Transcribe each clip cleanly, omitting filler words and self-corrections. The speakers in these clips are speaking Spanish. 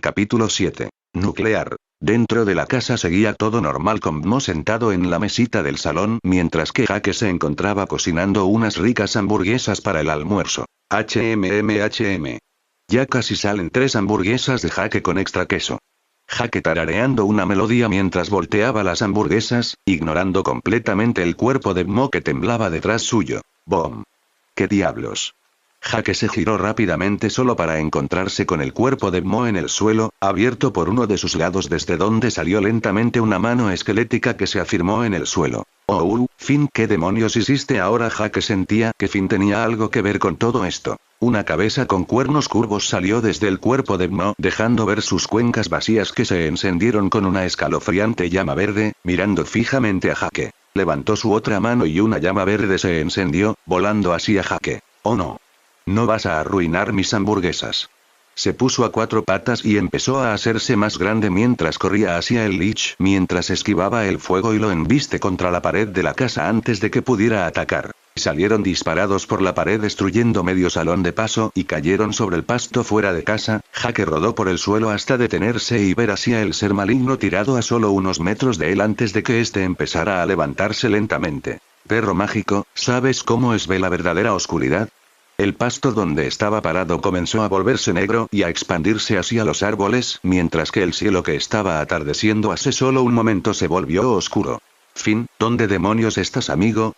Capítulo 7. Nuclear. Dentro de la casa seguía todo normal con Mo sentado en la mesita del salón mientras que Jake se encontraba cocinando unas ricas hamburguesas para el almuerzo. HMMHM. Ya casi salen 3 hamburguesas de Jake con extra queso. Jake tarareando una melodía mientras volteaba las hamburguesas, ignorando completamente el cuerpo de Mo que temblaba detrás suyo. ¡Bom! ¿Qué diablos? Jake se giró rápidamente solo para encontrarse con el cuerpo de Mo en el suelo, abierto por uno de sus lados desde donde salió lentamente una mano esquelética que se afirmó en el suelo. Oh, Finn, ¿qué demonios hiciste ahora? Jake sentía que Finn tenía algo que ver con todo esto. Una cabeza con cuernos curvos salió desde el cuerpo de Mo, dejando ver sus cuencas vacías que se encendieron con una escalofriante llama verde, mirando fijamente a Jake. Levantó su otra mano y una llama verde se encendió, volando hacia Jake. Oh no. No vas a arruinar mis hamburguesas. Se puso a 4 patas y empezó a hacerse más grande mientras corría hacia el Lich, mientras esquivaba el fuego y lo embiste contra la pared de la casa antes de que pudiera atacar. Salieron disparados por la pared destruyendo medio salón de paso y cayeron sobre el pasto fuera de casa. Jake rodó por el suelo hasta detenerse y ver hacia el ser maligno tirado a solo unos metros de él antes de que éste empezara a levantarse lentamente. Perro mágico, ¿sabes cómo es ve la verdadera oscuridad? El pasto donde estaba parado comenzó a volverse negro y a expandirse hacia los árboles, mientras que el cielo que estaba atardeciendo hace solo un momento se volvió oscuro. Finn, ¿dónde demonios estás, amigo?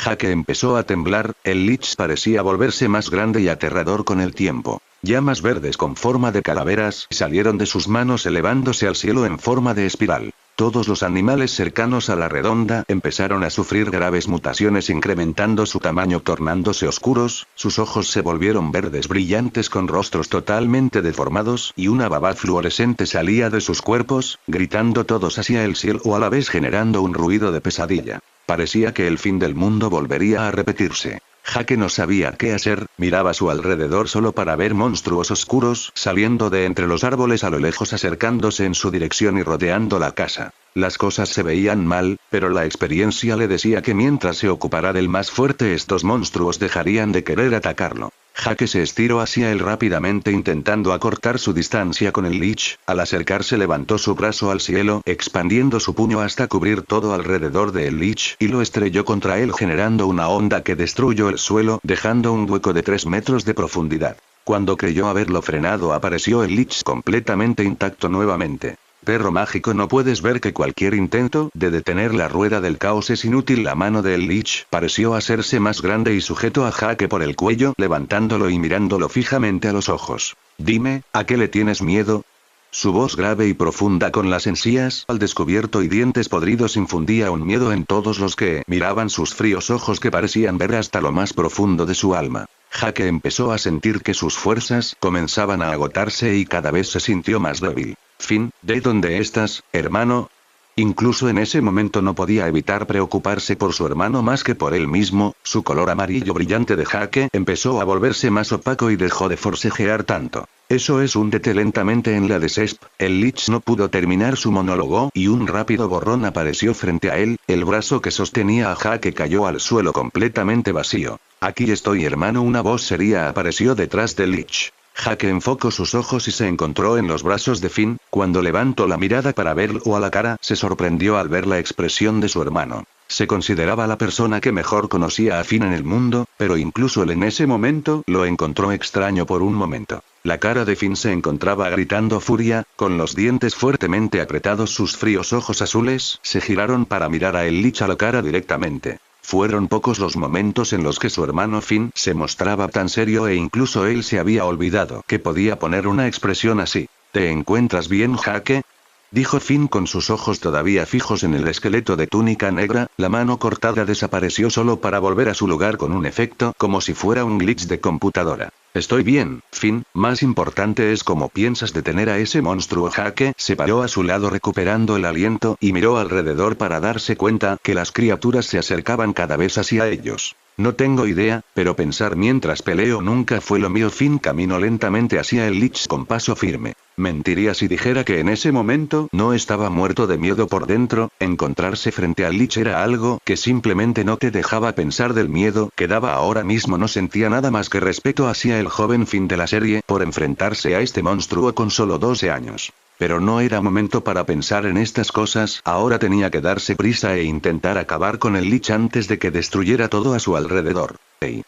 Jake empezó a temblar, el Lich parecía volverse más grande y aterrador con el tiempo. Llamas verdes con forma de calaveras salieron de sus manos elevándose al cielo en forma de espiral. Todos los animales cercanos a la redonda empezaron a sufrir graves mutaciones incrementando su tamaño tornándose oscuros, sus ojos se volvieron verdes brillantes con rostros totalmente deformados y una baba fluorescente salía de sus cuerpos, gritando todos hacia el cielo a la vez generando un ruido de pesadilla. Parecía que el fin del mundo volvería a repetirse. Jake no sabía qué hacer, miraba a su alrededor solo para ver monstruos oscuros saliendo de entre los árboles a lo lejos acercándose en su dirección y rodeando la casa. Las cosas se veían mal, pero la experiencia le decía que mientras se ocupara del más fuerte estos monstruos dejarían de querer atacarlo. Jake se estiró hacia él rápidamente intentando acortar su distancia con el Lich, al acercarse levantó su brazo al cielo, expandiendo su puño hasta cubrir todo alrededor del Lich y lo estrelló contra él generando una onda que destruyó el suelo dejando un hueco de 3 metros de profundidad. Cuando creyó haberlo frenado apareció el Lich completamente intacto nuevamente. Perro mágico, ¿no puedes ver que cualquier intento de detener la rueda del caos es inútil? La mano del Lich pareció hacerse más grande y sujetó a Jake por el cuello, levantándolo y mirándolo fijamente a los ojos. Dime, ¿a qué le tienes miedo? Su voz grave y profunda con las encías al descubierto y dientes podridos infundía un miedo en todos los que miraban sus fríos ojos que parecían ver hasta lo más profundo de su alma. Jake empezó a sentir que sus fuerzas comenzaban a agotarse y cada vez se sintió más débil. Finn, ¿de dónde estás, hermano? Incluso en ese momento no podía evitar preocuparse por su hermano más que por él mismo, su color amarillo brillante de Jake empezó a volverse más opaco y dejó de forcejear tanto. Eso es, húndete lentamente en la desesp. El Lich no pudo terminar su monólogo y un rápido borrón apareció frente a él, el brazo que sostenía a Jake cayó al suelo completamente vacío. Aquí estoy, hermano, una voz seria apareció detrás del Lich. Jake enfocó sus ojos y se encontró en los brazos de Finn. Cuando levantó la mirada para verlo a la cara, se sorprendió al ver la expresión de su hermano. Se consideraba la persona que mejor conocía a Finn en el mundo, pero incluso él en ese momento lo encontró extraño por un momento. La cara de Finn se encontraba gritando furia, con los dientes fuertemente apretados, sus fríos ojos azules se giraron para mirar a el Lich a la cara directamente. Fueron pocos los momentos en los que su hermano Finn se mostraba tan serio e incluso él se había olvidado que podía poner una expresión así. ¿Te encuentras bien, Jake? Dijo Finn con sus ojos todavía fijos en el esqueleto de túnica negra, la mano cortada desapareció solo para volver a su lugar con un efecto como si fuera un glitch de computadora. Estoy bien, Finn, más importante es cómo piensas detener a ese monstruo. Jake se paró a su lado recuperando el aliento y miró alrededor para darse cuenta que las criaturas se acercaban cada vez hacia ellos. No tengo idea, pero pensar mientras peleo nunca fue lo mío. Finn caminó lentamente hacia el Lich con paso firme. Mentiría si dijera que en ese momento no estaba muerto de miedo por dentro. Encontrarse frente al Lich era algo que simplemente no te dejaba pensar del miedo que daba ahora mismo. No sentía nada más que respeto hacia el joven Finn de la serie por enfrentarse a este monstruo con solo 12 años. Pero no era momento para pensar en estas cosas, ahora tenía que darse prisa e intentar acabar con el Lich antes de que destruyera todo a su alrededor. ¡Ey!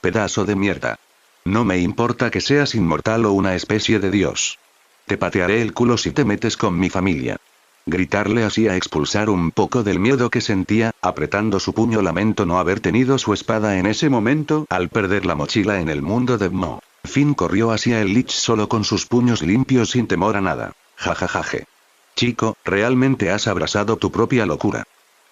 Pedazo de mierda. No me importa que seas inmortal o una especie de dios. Te patearé el culo si te metes con mi familia. Gritarle hacía expulsar un poco del miedo que sentía, apretando su puño. Lamento no haber tenido su espada en ese momento, al perder la mochila en el mundo de Mo. Finn corrió hacia el Lich solo con sus puños limpios sin temor a nada. Jajajaje. Chico, realmente has abrazado tu propia locura.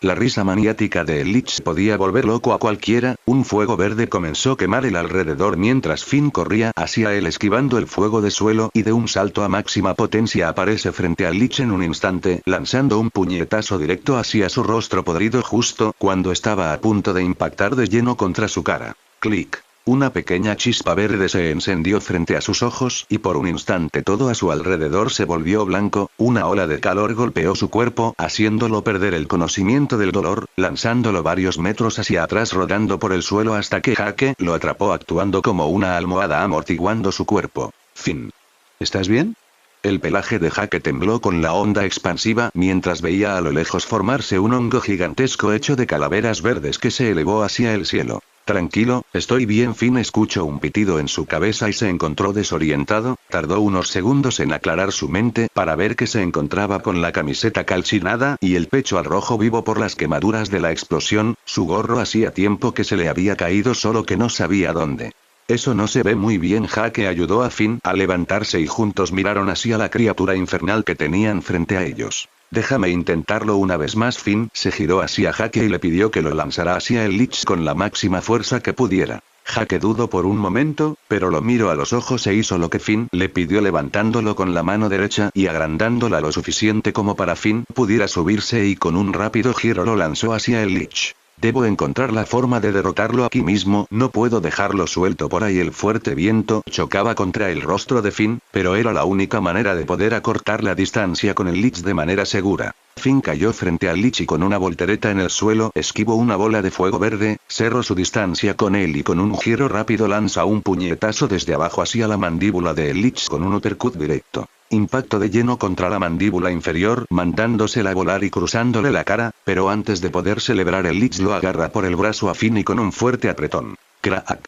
La risa maniática de el Lich podía volver loco a cualquiera. Un fuego verde comenzó a quemar el alrededor mientras Finn corría hacia él esquivando el fuego de suelo y de un salto a máxima potencia aparece frente al Lich en un instante, lanzando un puñetazo directo hacia su rostro podrido justo cuando estaba a punto de impactar de lleno contra su cara. Clic. Una pequeña chispa verde se encendió frente a sus ojos y por un instante todo a su alrededor se volvió blanco. Una ola de calor golpeó su cuerpo, haciéndolo perder el conocimiento del dolor, lanzándolo varios metros hacia atrás rodando por el suelo hasta que Jake lo atrapó actuando como una almohada amortiguando su cuerpo. Fin. ¿Estás bien? El pelaje de Jake tembló con la onda expansiva mientras veía a lo lejos formarse un hongo gigantesco hecho de calaveras verdes que se elevó hacia el cielo. Tranquilo, estoy bien. Finn escuchó un pitido en su cabeza y se encontró desorientado. Tardó unos segundos en aclarar su mente para ver que se encontraba con la camiseta calcinada y el pecho al rojo vivo por las quemaduras de la explosión. Su gorro hacía tiempo que se le había caído solo que no sabía dónde. Eso no se ve muy bien. Jake ayudó a Finn a levantarse y juntos miraron hacia la criatura infernal que tenían frente a ellos. Déjame intentarlo una vez más. Finn se giró hacia Jake y le pidió que lo lanzara hacia el Lich con la máxima fuerza que pudiera. Jake dudó por un momento, pero lo miró a los ojos e hizo lo que Finn le pidió levantándolo con la mano derecha y agrandándola lo suficiente como para Finn pudiera subirse y con un rápido giro lo lanzó hacia el Lich. Debo encontrar la forma de derrotarlo aquí mismo, no puedo dejarlo suelto por ahí. El fuerte viento chocaba contra el rostro de Finn, pero era la única manera de poder acortar la distancia con el Lich de manera segura. Finn cayó frente al Lich y con una voltereta en el suelo esquivó una bola de fuego verde, cerró su distancia con él y con un giro rápido lanza un puñetazo desde abajo hacia la mandíbula de el Lich con un uppercut directo. Impacto de lleno contra la mandíbula inferior, mandándosela a volar y cruzándole la cara, pero antes de poder celebrar el Lich lo agarra por el brazo a Finn y con un fuerte apretón. Crack.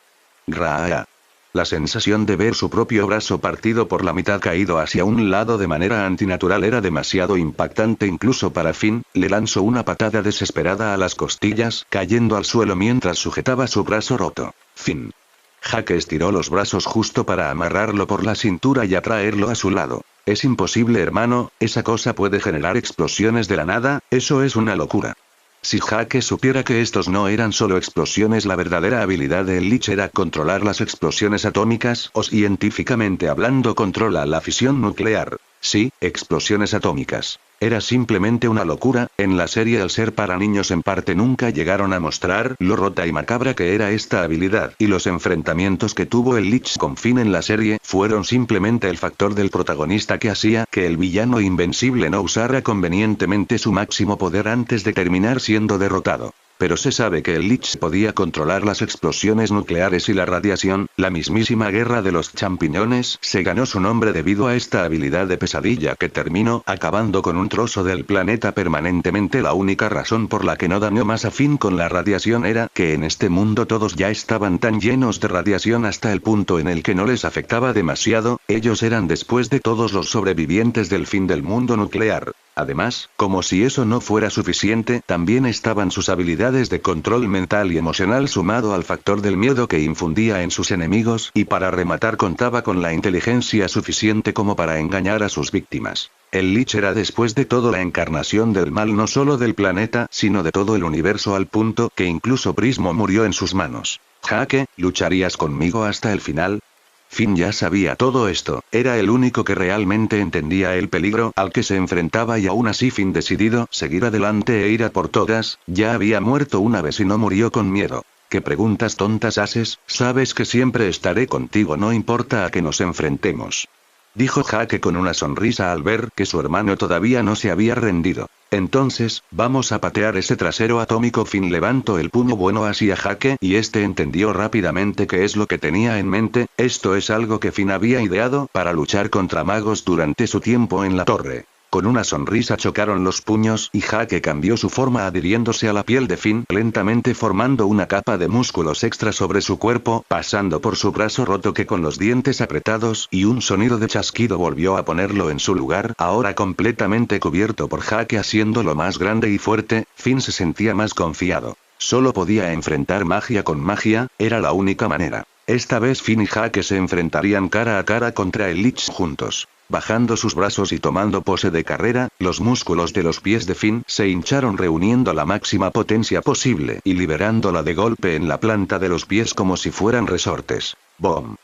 Graa. La sensación de ver su propio brazo partido por la mitad caído hacia un lado de manera antinatural era demasiado impactante incluso para Finn. Le lanzó una patada desesperada a las costillas, cayendo al suelo mientras sujetaba su brazo roto. Finn. Jake estiró los brazos justo para amarrarlo por la cintura y atraerlo a su lado. Es imposible, hermano, esa cosa puede generar explosiones de la nada, eso es una locura. Si Jake supiera que estos no eran solo explosiones, la verdadera habilidad de el Lich era controlar las explosiones atómicas, o científicamente hablando controla la fisión nuclear. Sí, explosiones atómicas. Era simplemente una locura. En la serie al ser para niños en parte nunca llegaron a mostrar lo rota y macabra que era esta habilidad, y los enfrentamientos que tuvo el Lich con Finn en la serie fueron simplemente el factor del protagonista que hacía que el villano invencible no usara convenientemente su máximo poder antes de terminar siendo derrotado. Pero se sabe que el Lich podía controlar las explosiones nucleares y la radiación. La mismísima guerra de los champiñones se ganó su nombre debido a esta habilidad de pesadilla que terminó acabando con un trozo del planeta permanentemente. La única razón por la que no dañó más a Finn con la radiación era que en este mundo todos ya estaban tan llenos de radiación hasta el punto en el que no les afectaba demasiado. Ellos eran después de todos los sobrevivientes del fin del mundo nuclear. Además, como si eso no fuera suficiente, también estaban sus habilidades de control mental y emocional sumado al factor del miedo que infundía en sus enemigos, y para rematar contaba con la inteligencia suficiente como para engañar a sus víctimas. El Lich era después de todo la encarnación del mal no solo del planeta, sino de todo el universo al punto que incluso Prismo murió en sus manos. Jake, ¿lucharías conmigo hasta el final? Finn ya sabía todo esto, era el único que realmente entendía el peligro al que se enfrentaba y aún así Finn decidido seguir adelante e ir a por todas. Ya había muerto una vez y no murió con miedo. ¿Qué preguntas tontas haces? Sabes que siempre estaré contigo no importa a que nos enfrentemos. dijo Jake con una sonrisa al ver que su hermano todavía no se había rendido. Entonces, vamos a patear ese trasero atómico. Finn levantó el puño bueno hacia Jake y este entendió rápidamente qué es lo que tenía en mente. Esto es algo que Finn había ideado para luchar contra magos durante su tiempo en la torre. Con una sonrisa chocaron los puños y Jake cambió su forma adhiriéndose a la piel de Finn lentamente formando una capa de músculos extra sobre su cuerpo, pasando por su brazo roto que con los dientes apretados y un sonido de chasquido volvió a ponerlo en su lugar, ahora completamente cubierto por Jake haciéndolo más grande y fuerte. Finn se sentía más confiado. Solo podía enfrentar magia con magia, era la única manera. Esta vez Finn y Jake se enfrentarían cara a cara contra el Lich juntos. Bajando sus brazos y tomando pose de carrera, los músculos de los pies de Finn se hincharon reuniendo la máxima potencia posible y liberándola de golpe en la planta de los pies como si fueran resortes. ¡Bom!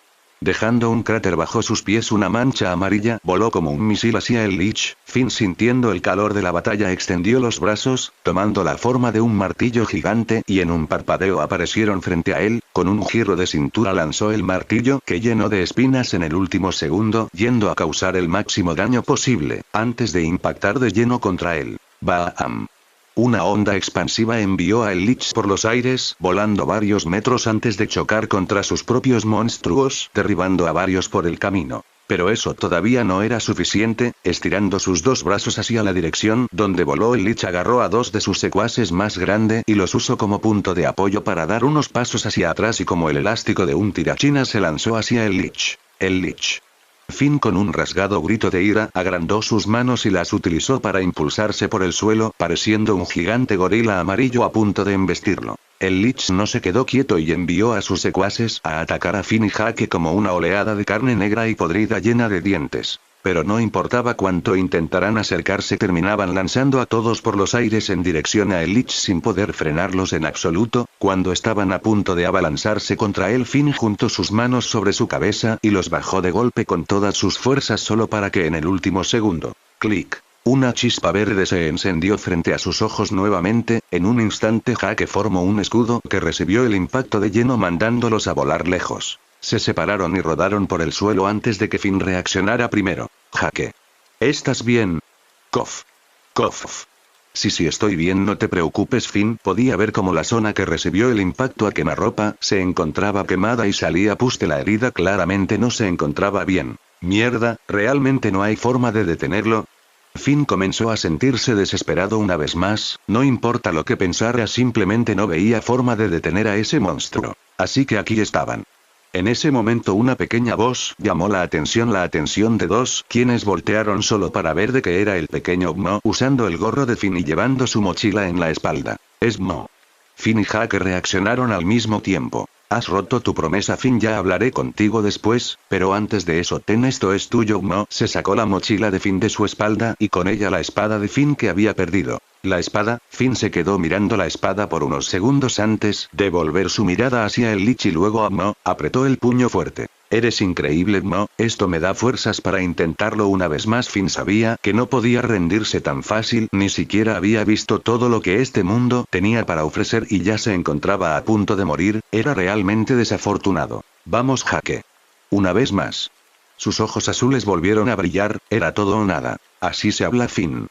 Dejando un cráter bajo sus pies, una mancha amarilla voló como un misil hacia el Lich. Finn, sintiendo el calor de la batalla, extendió los brazos, tomando la forma de un martillo gigante y en un parpadeo aparecieron frente a él. Con un giro de cintura lanzó el martillo que llenó de espinas en el último segundo, yendo a causar el máximo daño posible, antes de impactar de lleno contra él. ¡Bam! Una onda expansiva envió a el Lich por los aires, volando varios metros antes de chocar contra sus propios monstruos, derribando a varios por el camino. Pero eso todavía no era suficiente. Estirando sus dos brazos hacia la dirección donde voló el Lich, agarró a dos de sus secuaces más grande y los usó como punto de apoyo para dar unos pasos hacia atrás y como el elástico de un tirachinas se lanzó hacia el Lich. El Lich. Finn, con un rasgado grito de ira, agrandó sus manos y las utilizó para impulsarse por el suelo, pareciendo un gigante gorila amarillo a punto de embestirlo. El Lich no se quedó quieto y envió a sus secuaces a atacar a Finn y Jake como una oleada de carne negra y podrida llena de dientes. Pero no importaba cuánto intentaran acercarse, terminaban lanzando a todos por los aires en dirección a el Lich sin poder frenarlos en absoluto. Cuando estaban a punto de abalanzarse contra él, Finn juntó sus manos sobre su cabeza y los bajó de golpe con todas sus fuerzas solo para que en el último segundo, clic, una chispa verde se encendió frente a sus ojos nuevamente. En un instante Jake formó un escudo que recibió el impacto de lleno mandándolos a volar lejos. Se separaron y rodaron por el suelo antes de que Finn reaccionara primero. Jake. ¿Estás bien? Cof. Cof. Sí, estoy bien, no te preocupes. Finn podía ver cómo la zona que recibió el impacto a quemarropa se encontraba quemada y salía pus de la herida, claramente no se encontraba bien. Mierda, ¿realmente no hay forma de detenerlo? Finn comenzó a sentirse desesperado una vez más. No importa lo que pensara, simplemente no veía forma de detener a ese monstruo. Así que aquí estaban. En ese momento una pequeña voz llamó la atención de dos, quienes voltearon solo para ver de qué era el pequeño Mo, usando el gorro de Finn y llevando su mochila en la espalda. Es Mo. Finn y Jake reaccionaron al mismo tiempo. Has roto tu promesa, Finn, ya hablaré contigo después, pero antes de eso ten esto, es tuyo. Mo se sacó la mochila de Finn de su espalda y con ella la espada de Finn que había perdido. La espada. Finn se quedó mirando la espada por unos segundos antes de volver su mirada hacia el Lich y luego a Mo, apretó el puño fuerte. Eres increíble, Mo, esto me da fuerzas para intentarlo una vez más. Finn sabía que no podía rendirse tan fácil, ni siquiera había visto todo lo que este mundo tenía para ofrecer y ya se encontraba a punto de morir, era realmente desafortunado. Vamos, Jake. Una vez más. Sus ojos azules volvieron a brillar, era todo o nada. Así se habla, Finn.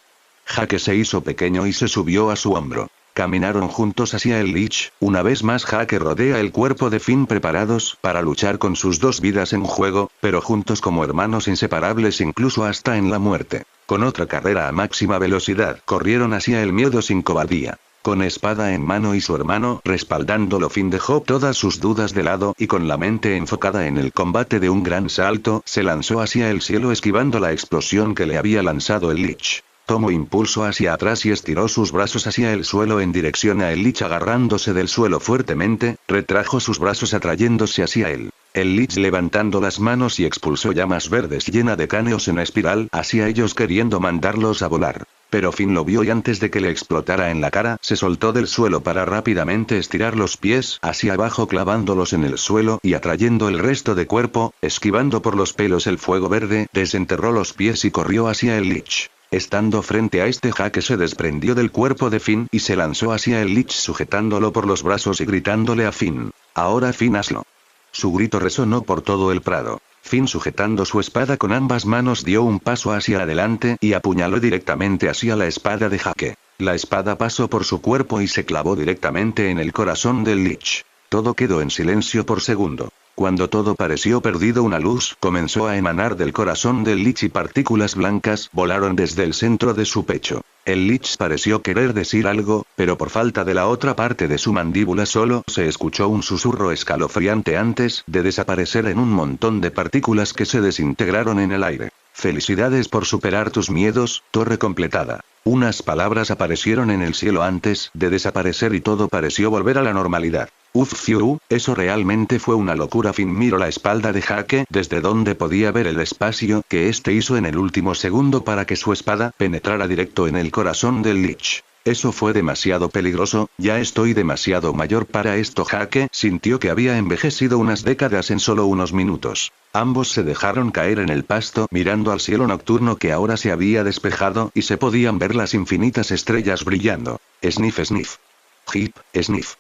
Jake se hizo pequeño y se subió a su hombro. Caminaron juntos hacia el Lich. Una vez más Jake rodea el cuerpo de Finn, preparados para luchar con sus dos vidas en juego, pero juntos como hermanos inseparables incluso hasta en la muerte. Con otra carrera a máxima velocidad, corrieron hacia el miedo sin cobardía. Con espada en mano y su hermano respaldándolo, Finn dejó todas sus dudas de lado y con la mente enfocada en el combate de un gran salto, se lanzó hacia el cielo esquivando la explosión que le había lanzado el Lich. Tomó impulso hacia atrás y estiró sus brazos hacia el suelo en dirección a el Lich, agarrándose del suelo fuertemente, retrajo sus brazos atrayéndose hacia él. El Lich levantando las manos y expulsó llamas verdes llena de caneos en espiral hacia ellos queriendo mandarlos a volar. Pero Finn lo vio y antes de que le explotara en la cara, se soltó del suelo para rápidamente estirar los pies hacia abajo clavándolos en el suelo y atrayendo el resto de cuerpo, esquivando por los pelos el fuego verde, desenterró los pies y corrió hacia el Lich. Estando frente a este, Jake se desprendió del cuerpo de Finn y se lanzó hacia el Lich sujetándolo por los brazos y gritándole a Finn. Ahora Finn, hazlo. Su grito resonó por todo el prado. Finn, sujetando su espada con ambas manos, dio un paso hacia adelante y apuñaló directamente hacia la espada de Jake. La espada pasó por su cuerpo y se clavó directamente en el corazón del Lich. Todo quedó en silencio por segundo. Cuando todo pareció perdido, una luz comenzó a emanar del corazón del Lich y partículas blancas volaron desde el centro de su pecho. El Lich pareció querer decir algo, pero por falta de la otra parte de su mandíbula solo se escuchó un susurro escalofriante antes de desaparecer en un montón de partículas que se desintegraron en el aire. Felicidades por superar tus miedos, torre completada. Unas palabras aparecieron en el cielo antes de desaparecer y todo pareció volver a la normalidad. Fiu, eso realmente fue una locura. Finn miró la espalda de Jake desde donde podía ver el espacio que este hizo en el último segundo para que su espada penetrara directo en el corazón del Lich. Eso fue demasiado peligroso, ya estoy demasiado mayor para esto. Jake sintió que había envejecido unas décadas en solo unos minutos. Ambos se dejaron caer en el pasto mirando al cielo nocturno que ahora se había despejado y se podían ver las infinitas estrellas brillando. Sniff, sniff. Hip, sniff.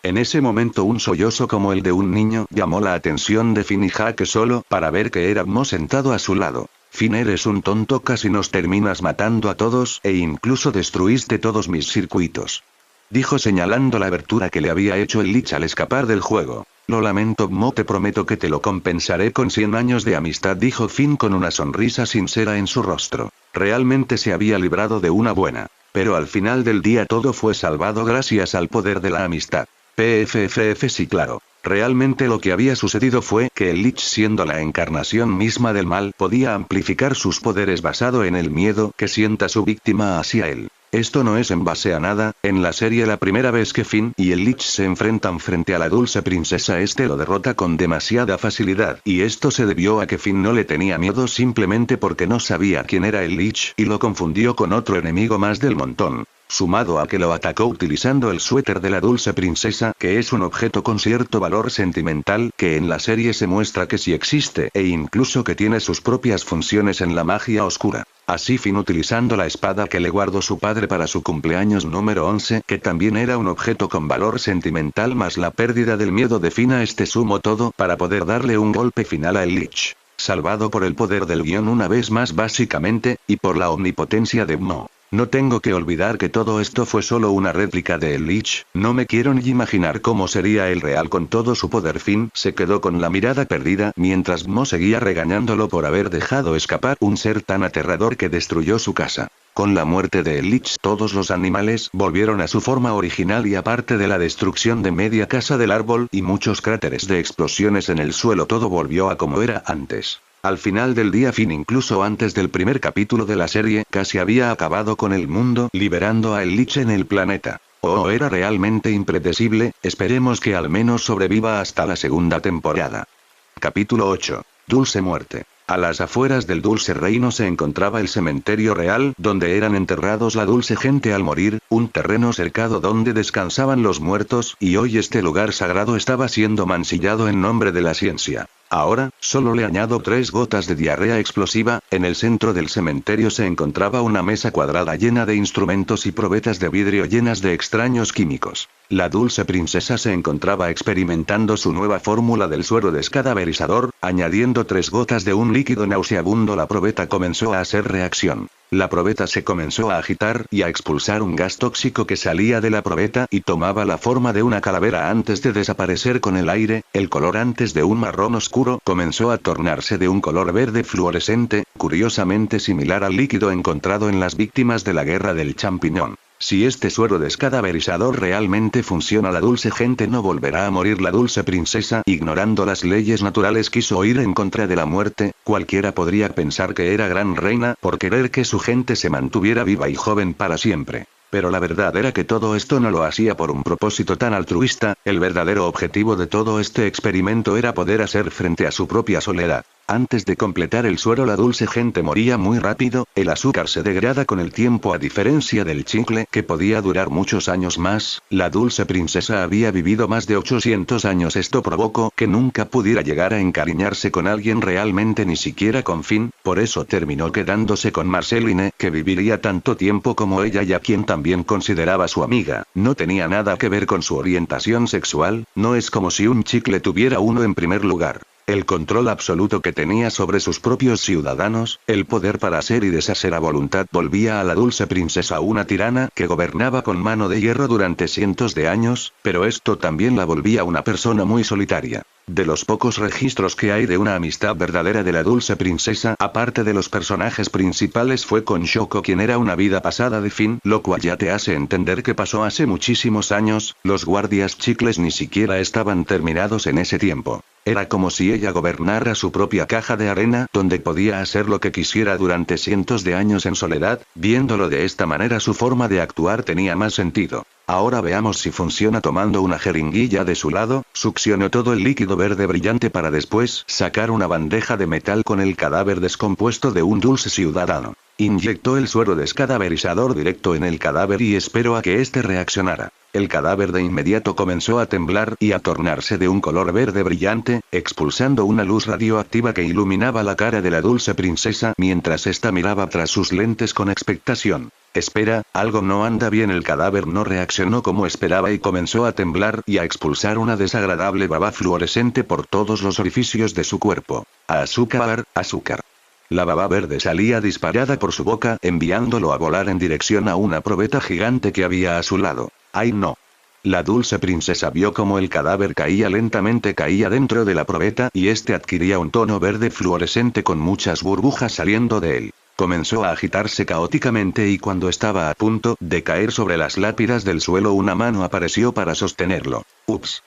En ese momento un sollozo como el de un niño llamó la atención de Finn y Jake solo para ver que era Mo sentado a su lado. Finn, eres un tonto, casi nos terminas matando a todos e incluso destruiste todos mis circuitos. Dijo señalando la abertura que le había hecho el Lich al escapar del juego. Lo lamento, Mo, te prometo que te lo compensaré con 100 años de amistad, dijo Finn con una sonrisa sincera en su rostro. Realmente se había librado de una buena. Pero al final del día todo fue salvado gracias al poder de la amistad. PFFF, sí, claro. Realmente lo que había sucedido fue que el Lich, siendo la encarnación misma del mal, podía amplificar sus poderes basado en el miedo que sienta su víctima hacia él. Esto no es en base a nada, en la serie la primera vez que Finn y el Lich se enfrentan frente a la dulce princesa este lo derrota con demasiada facilidad, y esto se debió a que Finn no le tenía miedo simplemente porque no sabía quién era el Lich y lo confundió con otro enemigo más del montón. Sumado a que lo atacó utilizando el suéter de la dulce princesa, que es un objeto con cierto valor sentimental, que en la serie se muestra que sí existe e incluso que tiene sus propias funciones en la magia oscura. Así Finn, utilizando la espada que le guardó su padre para su cumpleaños número 11, que también era un objeto con valor sentimental, más la pérdida del miedo de Finn, a este sumó todo para poder darle un golpe final a el Lich. Salvado por el poder del guión una vez más básicamente, y por la omnipotencia de Mo. No tengo que olvidar que todo esto fue solo una réplica de el Lich, no me quiero ni imaginar cómo sería el real con todo su poder. Finn se quedó con la mirada perdida mientras Mo seguía regañándolo por haber dejado escapar un ser tan aterrador que destruyó su casa. Con la muerte de el Lich todos los animales volvieron a su forma original y aparte de la destrucción de media casa del árbol y muchos cráteres de explosiones en el suelo, todo volvió a como era antes. Al final del día Finn, incluso antes del primer capítulo de la serie, casi había acabado con el mundo liberando a el Lich en el planeta. Oh, era realmente impredecible, esperemos que al menos sobreviva hasta la segunda temporada. Capítulo 8. Dulce muerte. A las afueras del Dulce Reino se encontraba el cementerio real donde eran enterrados la dulce gente al morir, un terreno cercado donde descansaban los muertos, y hoy este lugar sagrado estaba siendo mancillado en nombre de la ciencia. Ahora, solo le añado 3 gotas de diarrea explosiva. En el centro del cementerio se encontraba una mesa cuadrada llena de instrumentos y probetas de vidrio llenas de extraños químicos. La dulce princesa se encontraba experimentando su nueva fórmula del suero descadaverizador, añadiendo 3 gotas de un líquido nauseabundo. La probeta comenzó a hacer reacción. La probeta se comenzó a agitar y a expulsar un gas tóxico que salía de la probeta y tomaba la forma de una calavera antes de desaparecer con el aire. El color, antes de un marrón oscuro, comenzó a tornarse de un color verde fluorescente, curiosamente similar al líquido encontrado en las víctimas de la guerra del champiñón. Si este suero descadaverizador realmente funciona, la dulce gente no volverá a morir. La dulce princesa, ignorando las leyes naturales, quiso ir en contra de la muerte. Cualquiera podría pensar que era gran reina por querer que su gente se mantuviera viva y joven para siempre. Pero la verdad era que todo esto no lo hacía por un propósito tan altruista. El verdadero objetivo de todo este experimento era poder hacer frente a su propia soledad. Antes de completar el suero, la dulce gente moría muy rápido. El azúcar se degrada con el tiempo, a diferencia del chicle, que podía durar muchos años más. La dulce princesa había vivido más de 800 años. Esto provocó que nunca pudiera llegar a encariñarse con alguien realmente, ni siquiera con Finn. Por eso terminó quedándose con Marceline, que viviría tanto tiempo como ella y a quien también consideraba su amiga. No tenía nada que ver con su orientación sexual. No es como si un chicle tuviera uno en primer lugar. El control absoluto que tenía sobre sus propios ciudadanos, el poder para hacer y deshacer a voluntad volvía a la dulce princesa una tirana que gobernaba con mano de hierro durante cientos de años, pero esto también la volvía una persona muy solitaria. De los pocos registros que hay de una amistad verdadera de la dulce princesa, aparte de los personajes principales, fue con Shoko, quien era una vida pasada de Finn, lo cual ya te hace entender que pasó hace muchísimos años. Los guardias chicles ni siquiera estaban terminados en ese tiempo. Era como si ella gobernara su propia caja de arena, donde podía hacer lo que quisiera durante cientos de años en soledad. Viéndolo de esta manera, su forma de actuar tenía más sentido. Ahora veamos si funciona. Tomando una jeringuilla de su lado, succionó todo el líquido verde brillante para después sacar una bandeja de metal con el cadáver descompuesto de un dulce ciudadano. Inyectó el suero descadaverizador directo en el cadáver y esperó a que éste reaccionara. El cadáver de inmediato comenzó a temblar y a tornarse de un color verde brillante, expulsando una luz radioactiva que iluminaba la cara de la dulce princesa mientras ésta miraba tras sus lentes con expectación. Espera, algo no anda bien. El cadáver no reaccionó como esperaba y comenzó a temblar y a expulsar una desagradable baba fluorescente por todos los orificios de su cuerpo. Azúcar, azúcar. La baba verde salía disparada por su boca, enviándolo a volar en dirección a una probeta gigante que había a su lado. ¡Ay no! La dulce princesa vio cómo el cadáver lentamente caía dentro de la probeta y este adquiría un tono verde fluorescente con muchas burbujas saliendo de él. Comenzó a agitarse caóticamente y cuando estaba a punto de caer sobre las lápidas del suelo, una mano apareció para sostenerlo. ¡Ups!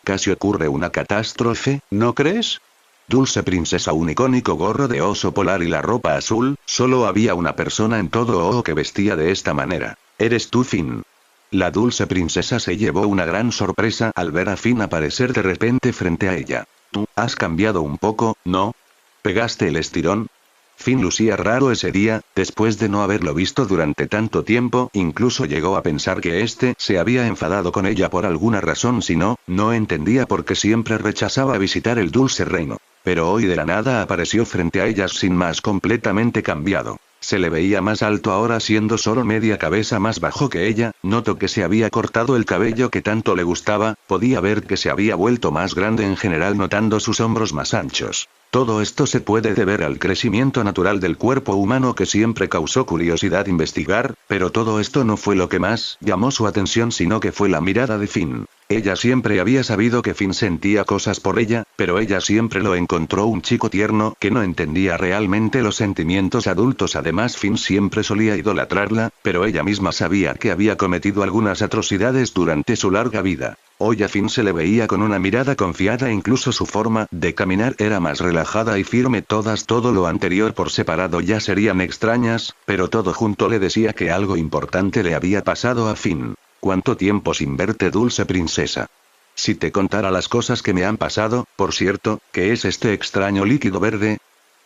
Casi ocurre una catástrofe, ¿no crees? Dulce princesa, un icónico gorro de oso polar y la ropa azul. Solo había una persona en todo Ojo que vestía de esta manera. ¿Eres tú, Finn? La dulce princesa se llevó una gran sorpresa al ver a Finn aparecer de repente frente a ella. Tú, has cambiado un poco, ¿no? ¿Pegaste el estirón? Finn lucía raro ese día, después de no haberlo visto durante tanto tiempo. Incluso llegó a pensar que este se había enfadado con ella por alguna razón. Si no, no entendía por qué siempre rechazaba visitar el dulce reino. Pero hoy de la nada apareció frente a ellas sin más, completamente cambiado. Se le veía más alto ahora, siendo solo media cabeza más bajo que ella. Notó que se había cortado el cabello que tanto le gustaba, podía ver que se había vuelto más grande en general, notando sus hombros más anchos. Todo esto se puede deber al crecimiento natural del cuerpo humano que siempre causó curiosidad investigar, pero todo esto no fue lo que más llamó su atención, sino que fue la mirada de Finn. Ella siempre había sabido que Finn sentía cosas por ella, pero ella siempre lo encontró un chico tierno que no entendía realmente los sentimientos adultos. Además, Finn siempre solía idolatrarla, pero ella misma sabía que había cometido algunas atrocidades durante su larga vida. Hoy a Finn se le veía con una mirada confiada, incluso su forma de caminar era más relajada y firme. Todo lo anterior por separado ya serían extrañas, pero todo junto le decía que algo importante le había pasado a Finn. ¿Cuánto tiempo sin verte, dulce princesa? Si te contara las cosas que me han pasado. Por cierto, ¿qué es este extraño líquido verde?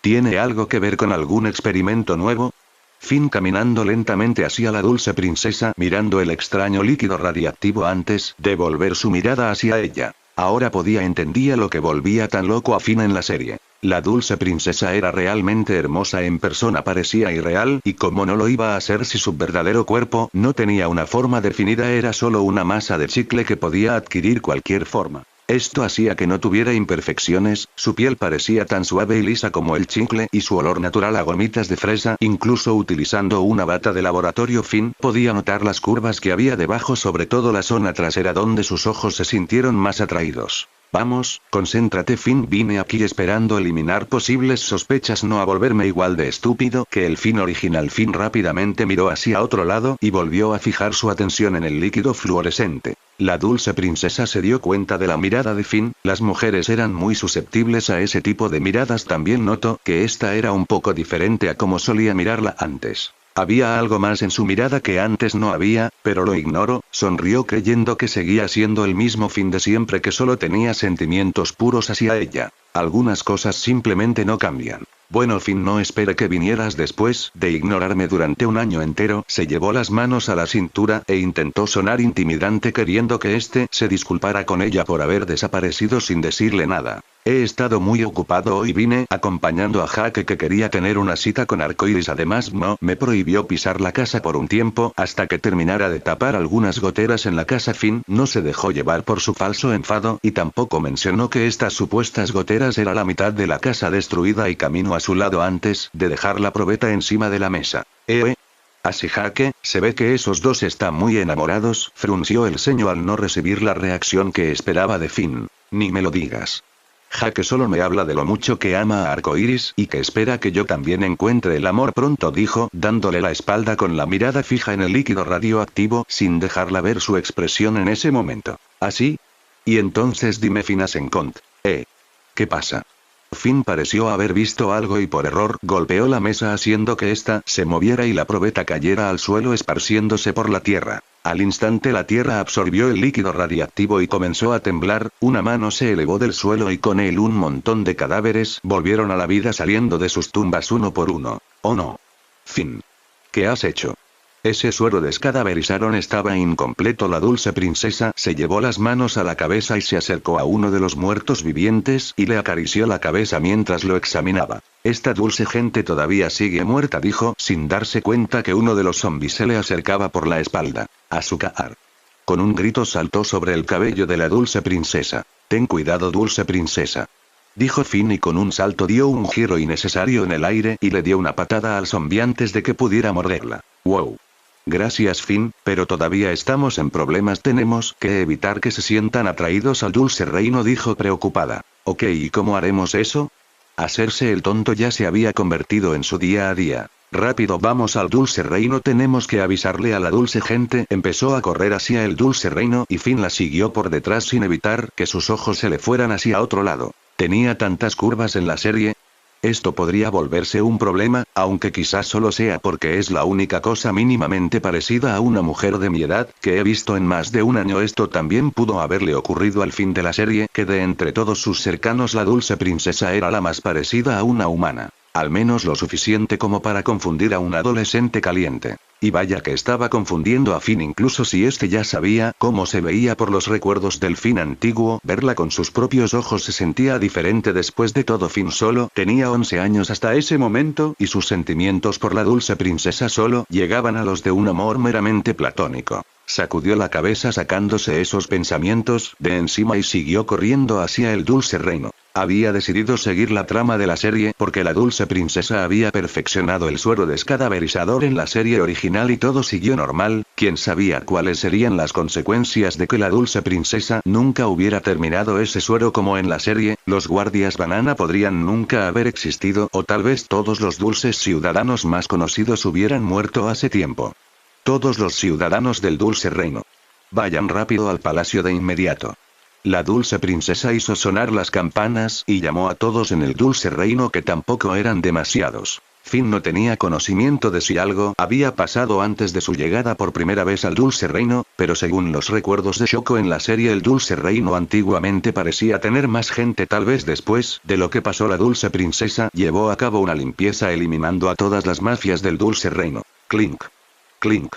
¿Tiene algo que ver con algún experimento nuevo? Finn caminando lentamente hacia la dulce princesa, mirando el extraño líquido radiactivo antes de volver su mirada hacia ella. Ahora entendía lo que volvía tan loco a Finn en la serie. La dulce princesa era realmente hermosa en persona, parecía irreal, y como no lo iba a ser si su verdadero cuerpo no tenía una forma definida, era solo una masa de chicle que podía adquirir cualquier forma. Esto hacía que no tuviera imperfecciones, su piel parecía tan suave y lisa como el chicle y su olor natural a gomitas de fresa. Incluso utilizando una bata de laboratorio, Finn podía notar las curvas que había debajo, sobre todo la zona trasera donde sus ojos se sintieron más atraídos. Vamos, concéntrate, Finn. Vine aquí esperando eliminar posibles sospechas, no a volverme igual de estúpido que el Finn original. Finn rápidamente miró hacia otro lado y volvió a fijar su atención en el líquido fluorescente. La dulce princesa se dio cuenta de la mirada de Finn. Las mujeres eran muy susceptibles a ese tipo de miradas. También notó que esta era un poco diferente a como solía mirarla antes. Había algo más en su mirada que antes no había, pero lo ignoró. Sonrió creyendo que seguía siendo el mismo Finn de siempre, que solo tenía sentimientos puros hacia ella. Algunas cosas simplemente no cambian. Bueno, Finn, no esperé que vinieras después de ignorarme durante un año entero. Se llevó las manos a la cintura e intentó sonar intimidante, queriendo que éste se disculpara con ella por haber desaparecido sin decirle nada. He estado muy ocupado hoy, vine acompañando a Jaque que quería tener una cita con Arcoiris. Además me prohibió pisar la casa por un tiempo hasta que terminara de tapar algunas goteras en la casa. Finn no se dejó llevar por su falso enfado y tampoco mencionó que estas supuestas goteras era la mitad de la casa destruida y caminó a su lado antes de dejar la probeta encima de la mesa. Así Jaque, se ve que esos dos están muy enamorados, frunció el ceño al no recibir la reacción que esperaba de Finn. Ni me lo digas. Jaque solo me habla de lo mucho que ama a Arcoiris y que espera que yo también encuentre el amor pronto, dijo, dándole la espalda con la mirada fija en el líquido radioactivo sin dejarla ver su expresión en ese momento. ¿Así? Y entonces dime, Finasencont. ¿Qué pasa? Finn pareció haber visto algo y por error golpeó la mesa haciendo que ésta se moviera y la probeta cayera al suelo esparciéndose por la tierra. Al instante la tierra absorbió el líquido radiactivo y comenzó a temblar, una mano se elevó del suelo y con él un montón de cadáveres volvieron a la vida saliendo de sus tumbas uno por uno. Oh no. Finn. ¿Qué has hecho? Ese suero descadaverizaron estaba incompleto. La dulce princesa se llevó las manos a la cabeza y se acercó a uno de los muertos vivientes y le acarició la cabeza mientras lo examinaba. Esta dulce gente todavía sigue muerta, dijo sin darse cuenta que uno de los zombies se le acercaba por la espalda. Azúcar. Con un grito saltó sobre el cabello de la dulce princesa. Ten cuidado, dulce princesa. Dijo Finn y con un salto dio un giro innecesario en el aire y le dio una patada al zombie antes de que pudiera morderla. Wow. Gracias, Finn, pero todavía estamos en problemas. Tenemos que evitar que se sientan atraídos al dulce reino, dijo preocupada. Ok, ¿y cómo haremos eso? Hacerse el tonto ya se había convertido en su día a día. Rápido, vamos al dulce reino, tenemos que avisarle a la dulce gente. Empezó a correr hacia el dulce reino y Finn la siguió por detrás sin evitar que sus ojos se le fueran hacia otro lado. Tenía tantas curvas en la serie. Esto podría volverse un problema, aunque quizás solo sea porque es la única cosa mínimamente parecida a una mujer de mi edad que he visto en más de un año. Esto también pudo haberle ocurrido al fin de la serie, que de entre todos sus cercanos la dulce princesa era la más parecida a una humana. Al menos lo suficiente como para confundir a un adolescente caliente. Y vaya que estaba confundiendo a Finn, incluso si este ya sabía cómo se veía por los recuerdos del Finn antiguo. Verla con sus propios ojos se sentía diferente. Después de todo, Finn solo tenía 11 años hasta ese momento y sus sentimientos por la dulce princesa solo llegaban a los de un amor meramente platónico. Sacudió la cabeza sacándose esos pensamientos de encima y siguió corriendo hacia el dulce reino. Había decidido seguir la trama de la serie porque la dulce princesa había perfeccionado el suero descadaverizador en la serie original y todo siguió normal. ¿Quién sabía cuáles serían las consecuencias de que la dulce princesa nunca hubiera terminado ese suero como en la serie? Los guardias banana podrían nunca haber existido, o tal vez todos los dulces ciudadanos más conocidos hubieran muerto hace tiempo. Todos los ciudadanos del dulce reino. Vayan rápido al palacio de inmediato. La dulce princesa hizo sonar las campanas y llamó a todos en el dulce reino, que tampoco eran demasiados. Finn no tenía conocimiento de si algo había pasado antes de su llegada por primera vez al dulce reino, pero según los recuerdos de Shoko en la serie, el dulce reino antiguamente parecía tener más gente. Tal vez después de lo que pasó, la dulce princesa llevó a cabo una limpieza eliminando a todas las mafias del dulce reino. Clink. Clink.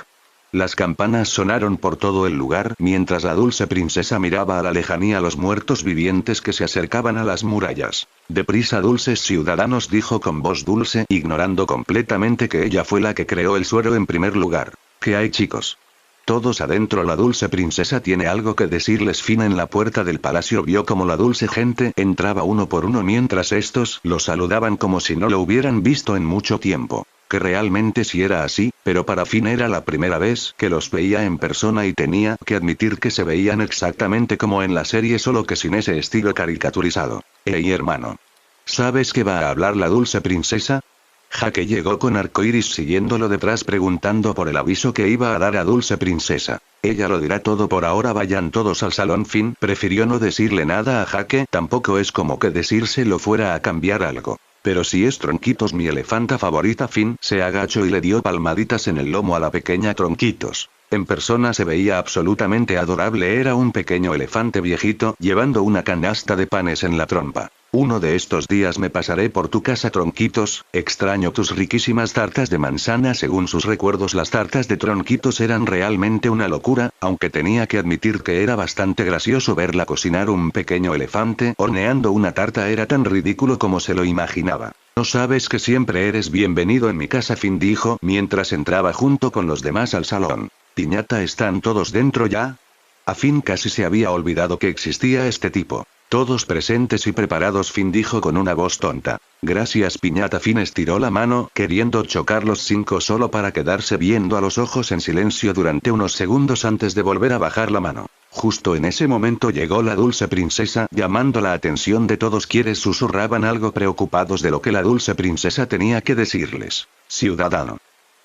Las campanas sonaron por todo el lugar mientras la dulce princesa miraba a la lejanía a los muertos vivientes que se acercaban a las murallas. Deprisa, dulces ciudadanos, dijo con voz dulce, ignorando completamente que ella fue la que creó el suero en primer lugar. ¿Qué hay, chicos? Todos adentro, la dulce princesa tiene algo que decirles. Finn en la puerta del palacio vio como la dulce gente entraba uno por uno mientras estos lo saludaban como si no lo hubieran visto en mucho tiempo. Que realmente sí era así, pero para Finn era la primera vez que los veía en persona y tenía que admitir que se veían exactamente como en la serie, solo que sin ese estilo caricaturizado. Hey, hermano. ¿Sabes qué va a hablar la dulce princesa? Jaque llegó con Arcoiris siguiéndolo detrás preguntando por el aviso que iba a dar a dulce princesa. Ella lo dirá todo. Por ahora vayan todos al salón. Finn prefirió no decirle nada a Jaque, tampoco es como que decírselo fuera a cambiar algo. Pero si es Tronquitos mi elefanta favorita. Finn se agachó y le dio palmaditas en el lomo a la pequeña Tronquitos. En persona se veía absolutamente adorable, era un pequeño elefante viejito, llevando una canasta de panes en la trompa. Uno de estos días me pasaré por tu casa, Tronquitos, extraño tus riquísimas tartas de manzana. Según sus recuerdos, las tartas de Tronquitos eran realmente una locura, aunque tenía que admitir que era bastante gracioso verla cocinar. Un pequeño elefante horneando una tarta era tan ridículo como se lo imaginaba. No sabes que siempre eres bienvenido en mi casa, Finn dijo mientras entraba junto con los demás al salón. Piñata, ¿están todos dentro ya? A Finn casi se había olvidado que existía este tipo. Todos presentes y preparados, Finn dijo con una voz tonta. Gracias, Piñata. Finn estiró la mano, queriendo chocar los 5 solo para quedarse viendo a los ojos en silencio durante unos segundos antes de volver a bajar la mano. Justo en ese momento llegó la dulce princesa, llamando la atención de todos. Quienes susurraban algo preocupados de lo que la dulce princesa tenía que decirles. Ciudadano.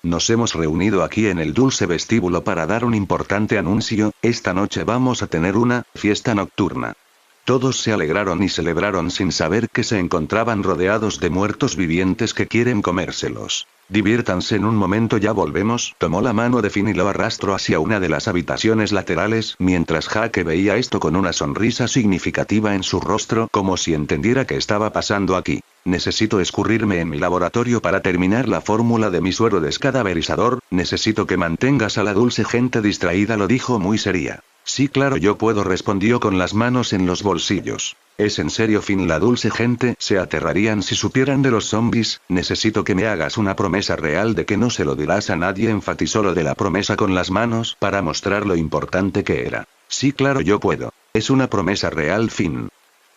Nos hemos reunido aquí en el dulce vestíbulo para dar un importante anuncio. Esta noche vamos a tener una fiesta nocturna. Todos se alegraron y celebraron sin saber que se encontraban rodeados de muertos vivientes que quieren comérselos. Diviértanse en un momento, ya volvemos. Tomó la mano de Finn y lo arrastró hacia una de las habitaciones laterales, mientras Jake veía esto con una sonrisa significativa en su rostro, como si entendiera qué estaba pasando aquí. Necesito escurrirme en mi laboratorio para terminar la fórmula de mi suero descadaverizador. Necesito que mantengas a la dulce gente distraída, lo dijo muy seria. Sí, claro, yo puedo, respondió con las manos en los bolsillos. ¿Es en serio, Finn? La dulce gente se aterrarían si supieran de los zombies. Necesito que me hagas una promesa real de que no se lo dirás a nadie. Enfatizó lo de la promesa con las manos para mostrar lo importante que era. Sí, claro, yo puedo. Es una promesa real, Finn.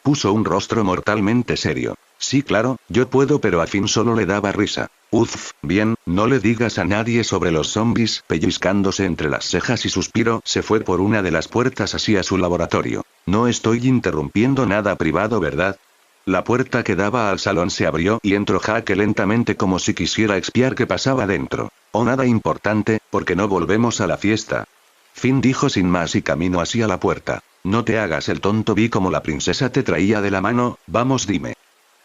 Puso un rostro mortalmente serio. Sí, claro, yo puedo, pero a Finn solo le daba risa. Uf, bien, no le digas a nadie sobre los zombies. Pellizcándose entre las cejas y suspiró, se fue por una de las puertas hacia su laboratorio. No estoy interrumpiendo nada privado, ¿verdad? La puerta que daba al salón se abrió y entró Jake lentamente, como si quisiera espiar qué pasaba dentro. Oh, nada importante, porque no volvemos a la fiesta. Finn dijo sin más y caminó hacia la puerta. No te hagas el tonto, vi como la princesa te traía de la mano. Vamos, dime.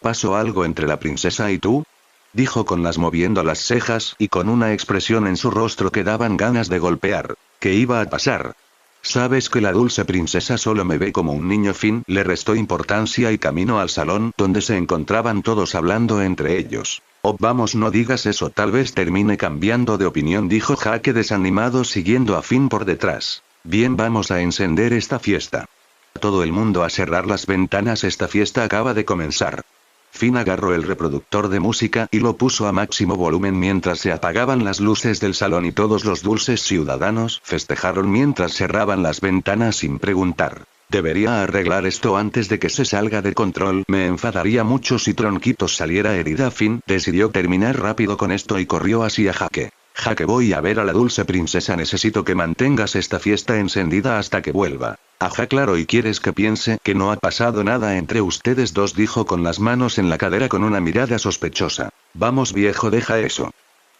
¿Pasó algo entre la princesa y tú? Dijo con las moviendo las cejas y con una expresión en su rostro que daban ganas de golpear. ¿Qué iba a pasar? Sabes que la dulce princesa solo me ve como un niño. Finn le restó importancia y caminó al salón donde se encontraban todos hablando entre ellos. Oh, vamos, no digas eso, tal vez termine cambiando de opinión, dijo Jake desanimado siguiendo a Finn por detrás. Bien, vamos a encender esta fiesta. Todo el mundo a cerrar las ventanas, esta fiesta acaba de comenzar. Finn agarró el reproductor de música y lo puso a máximo volumen mientras se apagaban las luces del salón y todos los dulces ciudadanos festejaron mientras cerraban las ventanas sin preguntar. Debería arreglar esto antes de que se salga de control. Me enfadaría mucho si Tronquitos saliera herida. Finn decidió terminar rápido con esto y corrió hacia Jake. Jake, voy a ver a la dulce princesa. Necesito que mantengas esta fiesta encendida hasta que vuelva. Ajá, claro, ¿y quieres que piense que no ha pasado nada entre ustedes dos? Dijo con las manos en la cadera con una mirada sospechosa. Vamos, viejo, deja eso.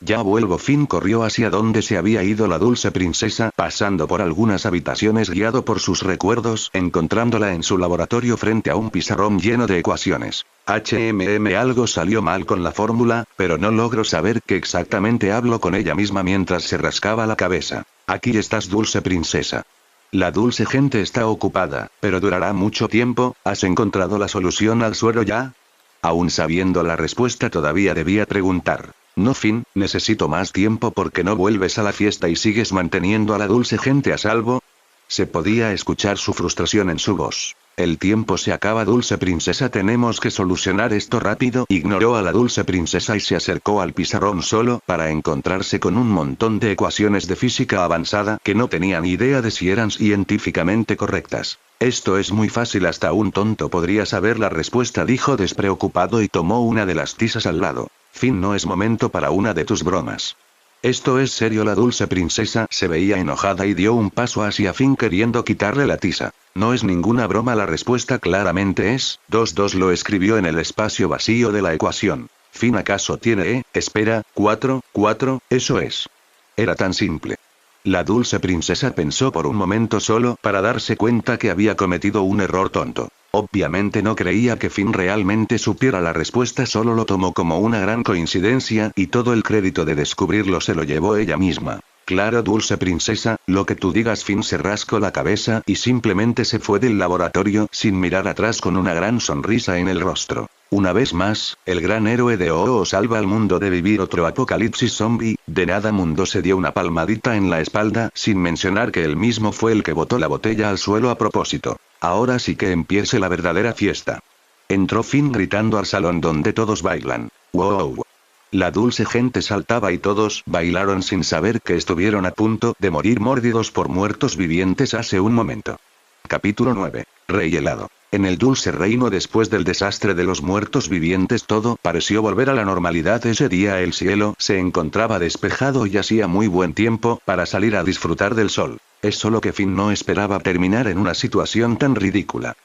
Ya vuelvo. Finn corrió hacia donde se había ido la dulce princesa, pasando por algunas habitaciones guiado por sus recuerdos, encontrándola en su laboratorio frente a un pizarrón lleno de ecuaciones. Algo salió mal con la fórmula, pero no logro saber qué exactamente. Habló con ella misma mientras se rascaba la cabeza. Aquí estás, dulce princesa. La dulce gente está ocupada, pero durará mucho tiempo. ¿Has encontrado la solución al suero ya? Aún sabiendo la respuesta todavía debía preguntar. No, Finn, necesito más tiempo. ¿Por qué no vuelves a la fiesta y sigues manteniendo a la dulce gente a salvo? Se podía escuchar su frustración en su voz. El tiempo se acaba, dulce princesa, tenemos que solucionar esto rápido. Ignoró a la dulce princesa y se acercó al pizarrón solo para encontrarse con un montón de ecuaciones de física avanzada que no tenía ni idea de si eran científicamente correctas. Esto es muy fácil, hasta un tonto podría saber la respuesta, dijo despreocupado y tomó una de las tizas al lado. Finn, no es momento para una de tus bromas. Esto es serio. La dulce princesa se veía enojada y dio un paso hacia Finn queriendo quitarle la tiza. No es ninguna broma, la respuesta claramente es 2 lo escribió en el espacio vacío de la ecuación. Finn, ¿acaso tiene espera, 4, eso es. Era tan simple. La dulce princesa pensó por un momento solo para darse cuenta que había cometido un error tonto. Obviamente no creía que Finn realmente supiera la respuesta, solo lo tomó como una gran coincidencia y todo el crédito de descubrirlo se lo llevó ella misma. Claro, dulce princesa, lo que tú digas. Finn se rascó la cabeza y simplemente se fue del laboratorio sin mirar atrás con una gran sonrisa en el rostro. Una vez más, el gran héroe de OO salva al mundo de vivir otro apocalipsis zombie. De nada mundo se dio una palmadita en la espalda, sin mencionar que él mismo fue el que botó la botella al suelo a propósito. Ahora sí que empiece la verdadera fiesta. Entró Finn gritando al salón donde todos bailan. ¡Wow! La dulce gente saltaba y todos bailaron sin saber que estuvieron a punto de morir mordidos por muertos vivientes hace un momento. Capítulo 9. Rey helado. En el dulce reino, después del desastre de los muertos vivientes, todo pareció volver a la normalidad. Ese día el cielo se encontraba despejado y hacía muy buen tiempo para salir a disfrutar del sol. Es solo que Finn no esperaba terminar en una situación tan ridícula.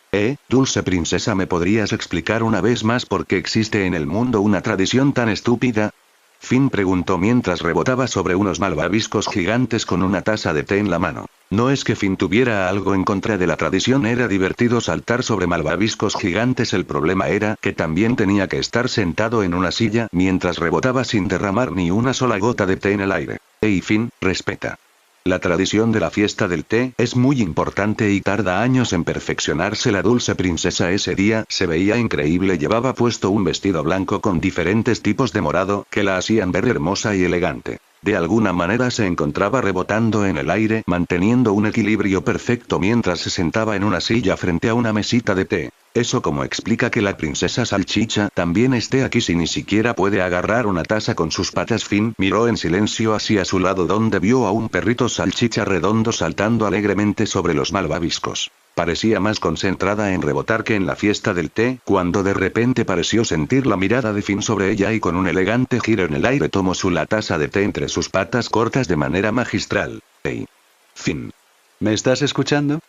Dulce princesa, ¿me podrías explicar una vez más por qué existe en el mundo una tradición tan estúpida? Finn preguntó mientras rebotaba sobre unos malvaviscos gigantes con una taza de té en la mano. No es que Finn tuviera algo en contra de la tradición, era divertido saltar sobre malvaviscos gigantes. El problema era que también tenía que estar sentado en una silla mientras rebotaba sin derramar ni una sola gota de té en el aire. Finn, respeta. La tradición de la fiesta del té es muy importante y tarda años en perfeccionarse. La dulce princesa ese día se veía increíble, llevaba puesto un vestido blanco con diferentes tipos de morado que la hacían ver hermosa y elegante. De alguna manera se encontraba rebotando en el aire, manteniendo un equilibrio perfecto mientras se sentaba en una silla frente a una mesita de té. Eso como explica que la princesa Salchicha también esté aquí si ni siquiera puede agarrar una taza con sus patas. Finn miró en silencio hacia su lado donde vio a un perrito salchicha redondo saltando alegremente sobre los malvaviscos. Parecía más concentrada en rebotar que en la fiesta del té, cuando de repente pareció sentir la mirada de Finn sobre ella y con un elegante giro en el aire tomó la taza de té entre sus patas cortas de manera magistral. Finn. ¿Me estás escuchando?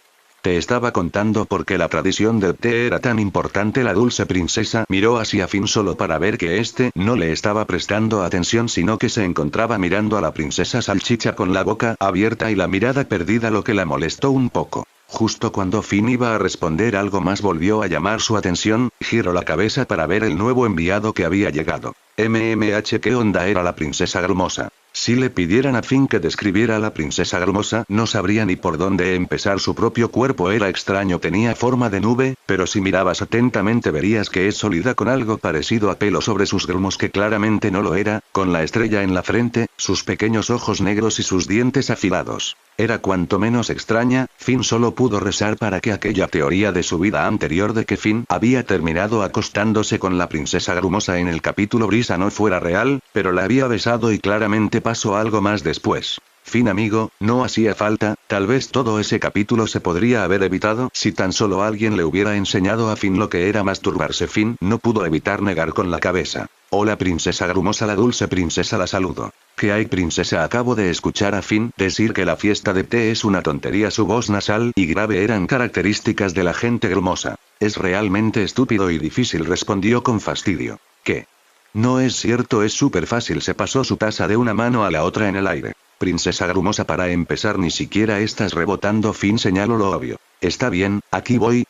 Te estaba contando por qué la tradición del té era tan importante. La dulce princesa miró hacia Finn solo para ver que este no le estaba prestando atención, sino que se encontraba mirando a la princesa Salchicha con la boca abierta y la mirada perdida, lo que la molestó un poco. Justo cuando Finn iba a responder algo más volvió a llamar su atención, giró la cabeza para ver el nuevo enviado que había llegado. ¿Qué onda? Era la princesa Grumosa. Si le pidieran a Finn que describiera a la princesa Grumosa, no sabría ni por dónde empezar. Su propio cuerpo era extraño, tenía forma de nube, pero si mirabas atentamente verías que es sólida con algo parecido a pelo sobre sus grumos que claramente no lo era, con la estrella en la frente, sus pequeños ojos negros y sus dientes afilados. Era cuanto menos extraña. Finn solo pudo rezar para que aquella teoría de su vida anterior de que Finn había terminado acostándose con la princesa Grumosa en el capítulo Brisa no fuera real, pero la había besado y claramente pasó algo más después. Finn amigo, no hacía falta, tal vez todo ese capítulo se podría haber evitado si tan solo alguien le hubiera enseñado a Finn lo que era masturbarse. Finn no pudo evitar negar con la cabeza. Hola princesa Grumosa, la dulce princesa la saludó. ¿Qué hay princesa? Acabo de escuchar a Finn decir que la fiesta de té es una tontería. Su voz nasal y grave eran características de la gente grumosa. Es realmente estúpido y difícil, respondió con fastidio. ¿Qué? No es cierto, es súper fácil. Se pasó su taza de una mano a la otra en el aire. Princesa Grumosa, para empezar ni siquiera estás rebotando. Finn señaló lo obvio. Está bien, aquí voy.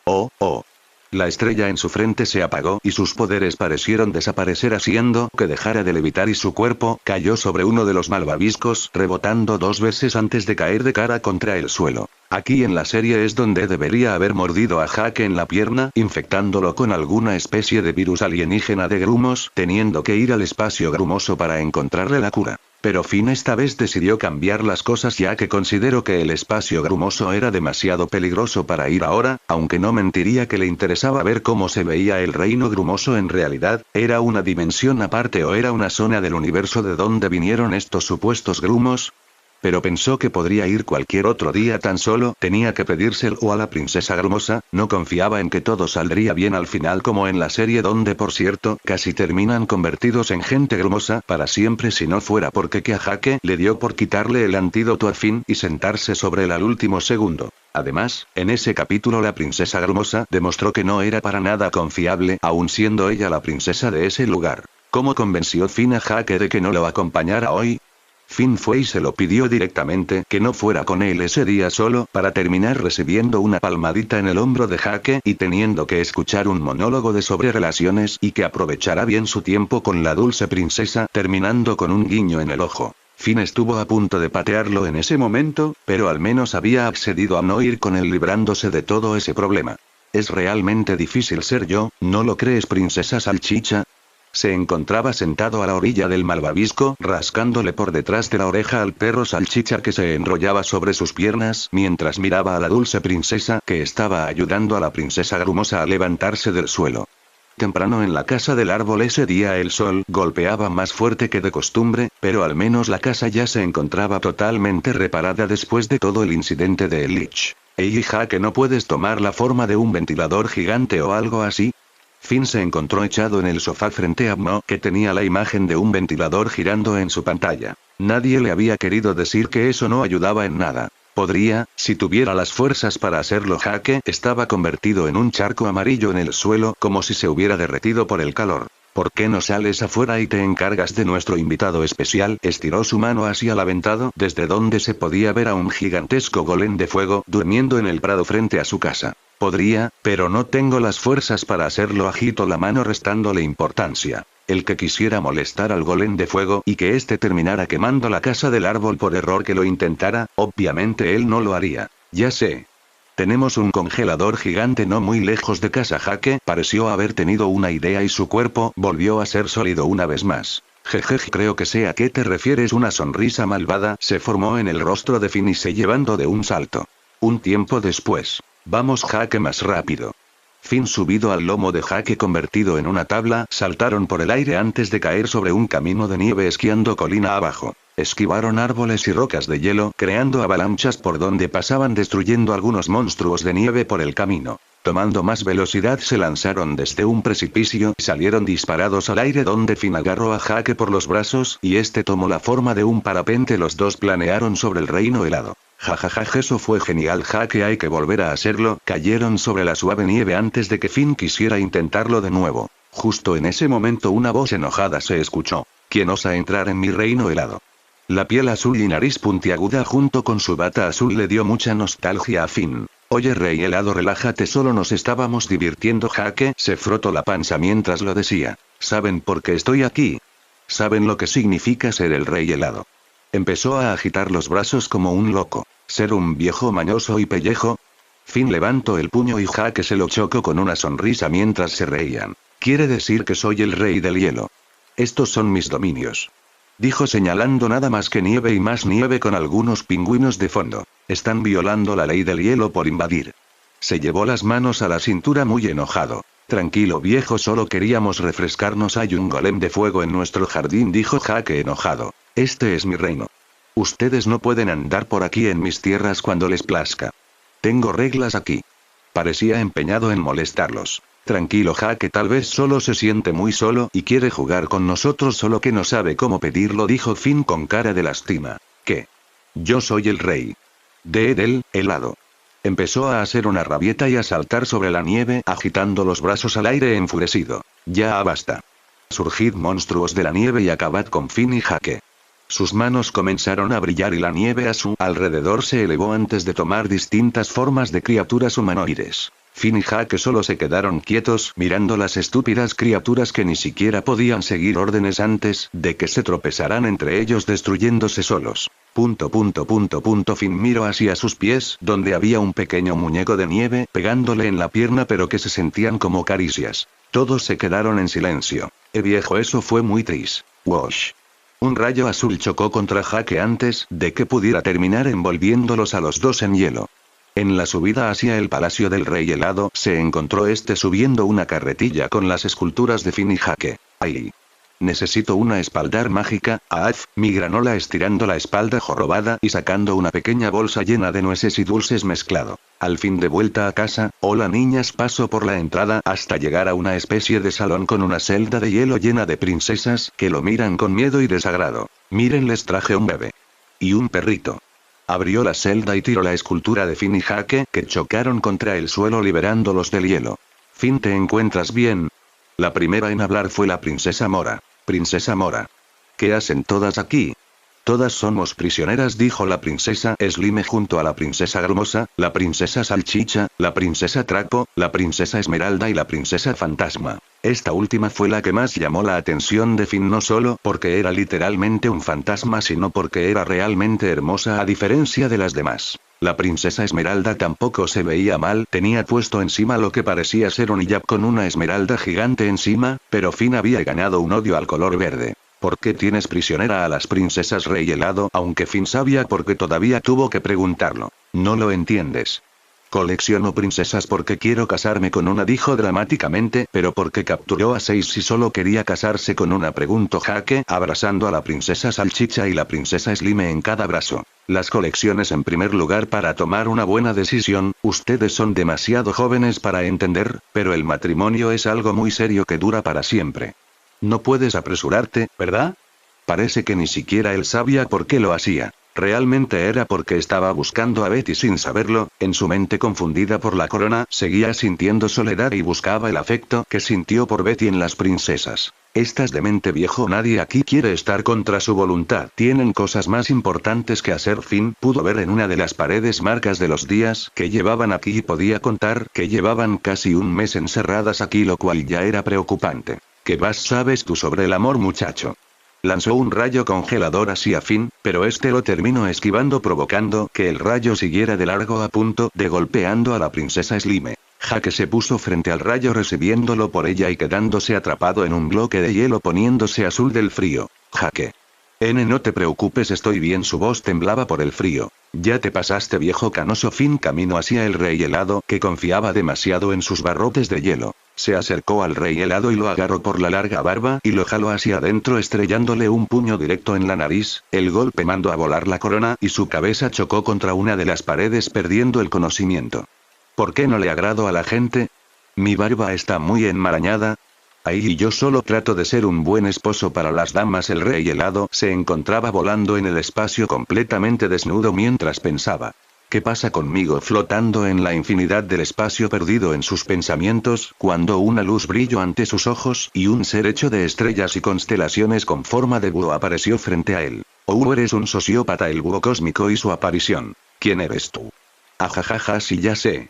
La estrella en su frente se apagó y sus poderes parecieron desaparecer haciendo que dejara de levitar y su cuerpo cayó sobre uno de los malvaviscos, rebotando 2 veces antes de caer de cara contra el suelo. Aquí en la serie es donde debería haber mordido a Jake en la pierna, infectándolo con alguna especie de virus alienígena de grumos, teniendo que ir al espacio grumoso para encontrarle la cura. Pero Finn esta vez decidió cambiar las cosas, ya que consideró que el espacio grumoso era demasiado peligroso para ir ahora, aunque no mentiría que le interesaba ver cómo se veía el reino grumoso en realidad. ¿Era una dimensión aparte o era una zona del universo de donde vinieron estos supuestos grumos? Pero pensó que podría ir cualquier otro día, tan solo tenía que pedírselo a la princesa Grumosa. No confiaba en que todo saldría bien al final, como en la serie, donde por cierto casi terminan convertidos en gente grumosa para siempre, si no fuera porque a Jake le dio por quitarle el antídoto a Finn y sentarse sobre él al último segundo. Además, en ese capítulo la princesa Grumosa demostró que no era para nada confiable, aun siendo ella la princesa de ese lugar. ¿Cómo convenció Finn a Jake de que no lo acompañara hoy? Finn fue y se lo pidió directamente, que no fuera con él ese día, solo para terminar recibiendo una palmadita en el hombro de Jake y teniendo que escuchar un monólogo de sobre relaciones y que aprovechara bien su tiempo con la dulce princesa, terminando con un guiño en el ojo. Finn estuvo a punto de patearlo en ese momento, pero al menos había accedido a no ir con él librándose de todo ese problema. Es realmente difícil ser yo, ¿no lo crees, princesa Salchicha? Se encontraba sentado a la orilla del malvavisco, rascándole por detrás de la oreja al perro Salchicha que se enrollaba sobre sus piernas mientras miraba a la dulce princesa que estaba ayudando a la princesa Grumosa a levantarse del suelo. Temprano en la casa del árbol ese día el sol golpeaba más fuerte que de costumbre, pero al menos la casa ya se encontraba totalmente reparada después de todo el incidente de Lich. Ey, hija, ¿que no puedes tomar la forma de un ventilador gigante o algo así? Finn se encontró echado en el sofá frente a Mo, que tenía la imagen de un ventilador girando en su pantalla. Nadie le había querido decir que eso no ayudaba en nada. Podría, si tuviera las fuerzas para hacerlo. Jaque estaba convertido en un charco amarillo en el suelo como si se hubiera derretido por el calor. ¿Por qué no sales afuera y te encargas de nuestro invitado especial? Estiró su mano hacia el aventado desde donde se podía ver a un gigantesco golem de fuego durmiendo en el prado frente a su casa. Podría, pero no tengo las fuerzas para hacerlo. Agitó la mano restándole importancia. El que quisiera molestar al golem de fuego y que éste terminara quemando la casa del árbol por error que lo intentara, obviamente él no lo haría. Ya sé. Tenemos un congelador gigante no muy lejos de casa. Jaque pareció haber tenido una idea y su cuerpo volvió a ser sólido una vez más. Jejeje, creo que sé a qué te refieres. Una sonrisa malvada se formó en el rostro de Finn y se llevando de un salto. Un tiempo después. Vamos, Jaque, más rápido. Finn, subido al lomo de Jaque convertido en una tabla, saltaron por el aire antes de caer sobre un camino de nieve esquiando colina abajo. Esquivaron árboles y rocas de hielo, creando avalanchas por donde pasaban, destruyendo algunos monstruos de nieve por el camino. Tomando más velocidad se lanzaron desde un precipicio y salieron disparados al aire donde Finn agarró a Jaque por los brazos y este tomó la forma de un parapente. Los dos planearon sobre el reino helado. Jajaja, eso fue genial, Jaque, hay que volver a hacerlo. Cayeron sobre la suave nieve antes de que Finn quisiera intentarlo de nuevo. Justo en ese momento una voz enojada se escuchó. ¿Quién osa entrar en mi reino helado? La piel azul y nariz puntiaguda junto con su bata azul le dio mucha nostalgia a Finn. Oye, rey helado, relájate, solo nos estábamos divirtiendo. Jaque se frotó la panza mientras lo decía. ¿Saben por qué estoy aquí? ¿Saben lo que significa ser el rey helado? Empezó a agitar los brazos como un loco. ¿Ser un viejo mañoso y pellejo? Finn levantó el puño y Jaque se lo chocó con una sonrisa mientras se reían. Quiere decir que soy el rey del hielo. Estos son mis dominios. Dijo señalando nada más que nieve y más nieve con algunos pingüinos de fondo. Están violando la ley del hielo por invadir. Se llevó las manos a la cintura muy enojado. Tranquilo, viejo, solo queríamos refrescarnos. Hay un golem de fuego en nuestro jardín, dijo Jaque enojado. Este es mi reino. Ustedes no pueden andar por aquí en mis tierras cuando les plazca. Tengo reglas aquí. Parecía empeñado en molestarlos. Tranquilo, Jaque, tal vez solo se siente muy solo y quiere jugar con nosotros, solo que no sabe cómo pedirlo, dijo Finn con cara de lástima. ¿Qué? Yo soy el rey. De Edel, helado. Empezó a hacer una rabieta y a saltar sobre la nieve, agitando los brazos al aire enfurecido. Ya basta. Surgid, monstruos de la nieve, y acabad con Finn y Jaque. Sus manos comenzaron a brillar y la nieve a su alrededor se elevó antes de tomar distintas formas de criaturas humanoides. Finn y Jaque solo se quedaron quietos mirando las estúpidas criaturas que ni siquiera podían seguir órdenes antes de que se tropezaran entre ellos destruyéndose solos. Finn miró hacia sus pies donde había un pequeño muñeco de nieve pegándole en la pierna pero que se sentían como caricias. Todos se quedaron en silencio. Viejo, eso fue muy triste. Wash. Un rayo azul chocó contra Jaque antes de que pudiera terminar envolviéndolos a los dos en hielo. En la subida hacia el palacio del rey helado se encontró subiendo una carretilla con las esculturas de Finn y Jaque. ¡Ay! Necesito una espaldar mágica, ¡Af! Mi granola, estirando la espalda jorobada y sacando una pequeña bolsa llena de nueces y dulces mezclado. Al fin de vuelta a casa, hola niñas, paso por la entrada hasta llegar a una especie de salón con una celda de hielo llena de princesas que lo miran con miedo y desagrado. Miren, les traje un bebé. Y un perrito. Abrió la celda y tiró la escultura de Finn y Jaque que chocaron contra el suelo liberándolos del hielo. Finn, ¿te encuentras bien? La primera en hablar fue la princesa Mora. Princesa Mora. ¿Qué hacen todas aquí? Todas somos prisioneras, dijo la princesa Slime junto a la princesa Grumosa, la princesa Salchicha, la princesa Trapo, la princesa Esmeralda y la princesa Fantasma. Esta última fue la que más llamó la atención de Finn, no solo porque era literalmente un fantasma, sino porque era realmente hermosa a diferencia de las demás. La princesa Esmeralda tampoco se veía mal, tenía puesto encima lo que parecía ser un hijab con una esmeralda gigante encima, pero Finn había ganado un odio al color verde. ¿Por qué tienes prisionera a las princesas Rey Helado? Aunque Finn sabía porque todavía tuvo que preguntarlo. No lo entiendes. Colecciono princesas porque quiero casarme con una, dijo dramáticamente, pero porque capturó a 6 si solo quería casarse con una, preguntó Jake, abrazando a la princesa Salchicha y la princesa Slime en cada brazo. Las colecciones en primer lugar para tomar una buena decisión, ustedes son demasiado jóvenes para entender, pero el matrimonio es algo muy serio que dura para siempre. No puedes apresurarte, ¿verdad? Parece que ni siquiera él sabía por qué lo hacía. Realmente era porque estaba buscando a Betty sin saberlo, en su mente confundida por la corona, seguía sintiendo soledad y buscaba el afecto que sintió por Betty en las princesas. Estás demente, viejo, nadie aquí quiere estar contra su voluntad. Tienen cosas más importantes que hacer. Finn pudo ver en una de las paredes marcas de los días que llevaban aquí y podía contar que llevaban casi un mes encerradas aquí, lo cual ya era preocupante. ¿Qué más sabes tú sobre el amor, muchacho? Lanzó un rayo congelador hacia Finn, pero este lo terminó esquivando, provocando que el rayo siguiera de largo a punto de golpeando a la princesa Slime. Jake se puso frente al rayo recibiéndolo por ella y quedándose atrapado en un bloque de hielo, poniéndose azul del frío. Jake. No te preocupes, estoy bien. Su voz temblaba por el frío. Ya te pasaste, viejo canoso. Finn caminó hacia el rey helado, que confiaba demasiado en sus barrotes de hielo. Se acercó al rey helado y lo agarró por la larga barba y lo jaló hacia adentro, estrellándole un puño directo en la nariz. El golpe mandó a volar la corona y su cabeza chocó contra una de las paredes, perdiendo el conocimiento. ¿Por qué no le agrado a la gente? Mi barba está muy enmarañada. Ahí y yo solo trato de ser un buen esposo para las damas. El rey helado se encontraba volando en el espacio completamente desnudo mientras pensaba. ¿Qué pasa conmigo? Flotando en la infinidad del espacio, perdido en sus pensamientos, cuando una luz brilló ante sus ojos y un ser hecho de estrellas y constelaciones con forma de búho apareció frente a él. Oh, eres un sociópata. El búho cósmico y su aparición. ¿Quién eres tú? Ajajaja, sí, ya sé.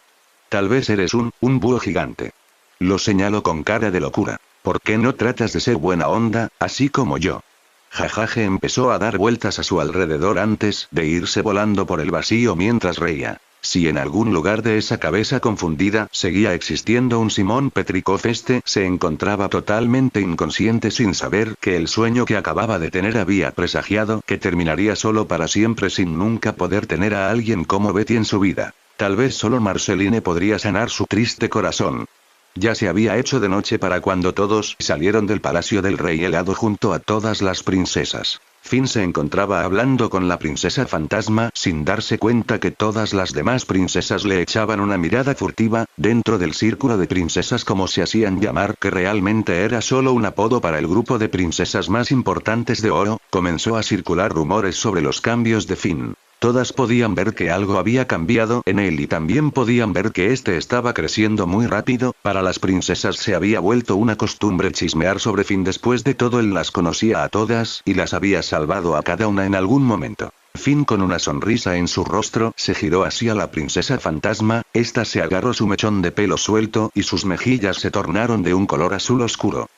Tal vez eres un búho gigante. Lo señaló con cara de locura. ¿Por qué no tratas de ser buena onda, así como yo? Jajaje empezó a dar vueltas a su alrededor antes de irse volando por el vacío mientras reía. Si en algún lugar de esa cabeza confundida seguía existiendo un Simón Petrikov, se encontraba totalmente inconsciente sin saber que el sueño que acababa de tener había presagiado que terminaría solo para siempre sin nunca poder tener a alguien como Betty en su vida. Tal vez solo Marceline podría sanar su triste corazón. Ya se había hecho de noche para cuando todos salieron del palacio del rey helado junto a todas las princesas. Finn se encontraba hablando con la princesa fantasma sin darse cuenta que todas las demás princesas le echaban una mirada furtiva, dentro del círculo de princesas como se hacían llamar, que realmente era solo un apodo para el grupo de princesas más importantes de Oro. Comenzó a circular rumores sobre los cambios de Finn. Todas podían ver que algo había cambiado en él y también podían ver que estaba creciendo muy rápido. Para las princesas se había vuelto una costumbre chismear sobre Finn. Después de todo, él las conocía a todas y las había salvado a cada una en algún momento. Finn, con una sonrisa en su rostro, se giró hacia la princesa fantasma. Esta se agarró su mechón de pelo suelto y sus mejillas se tornaron de un color azul oscuro.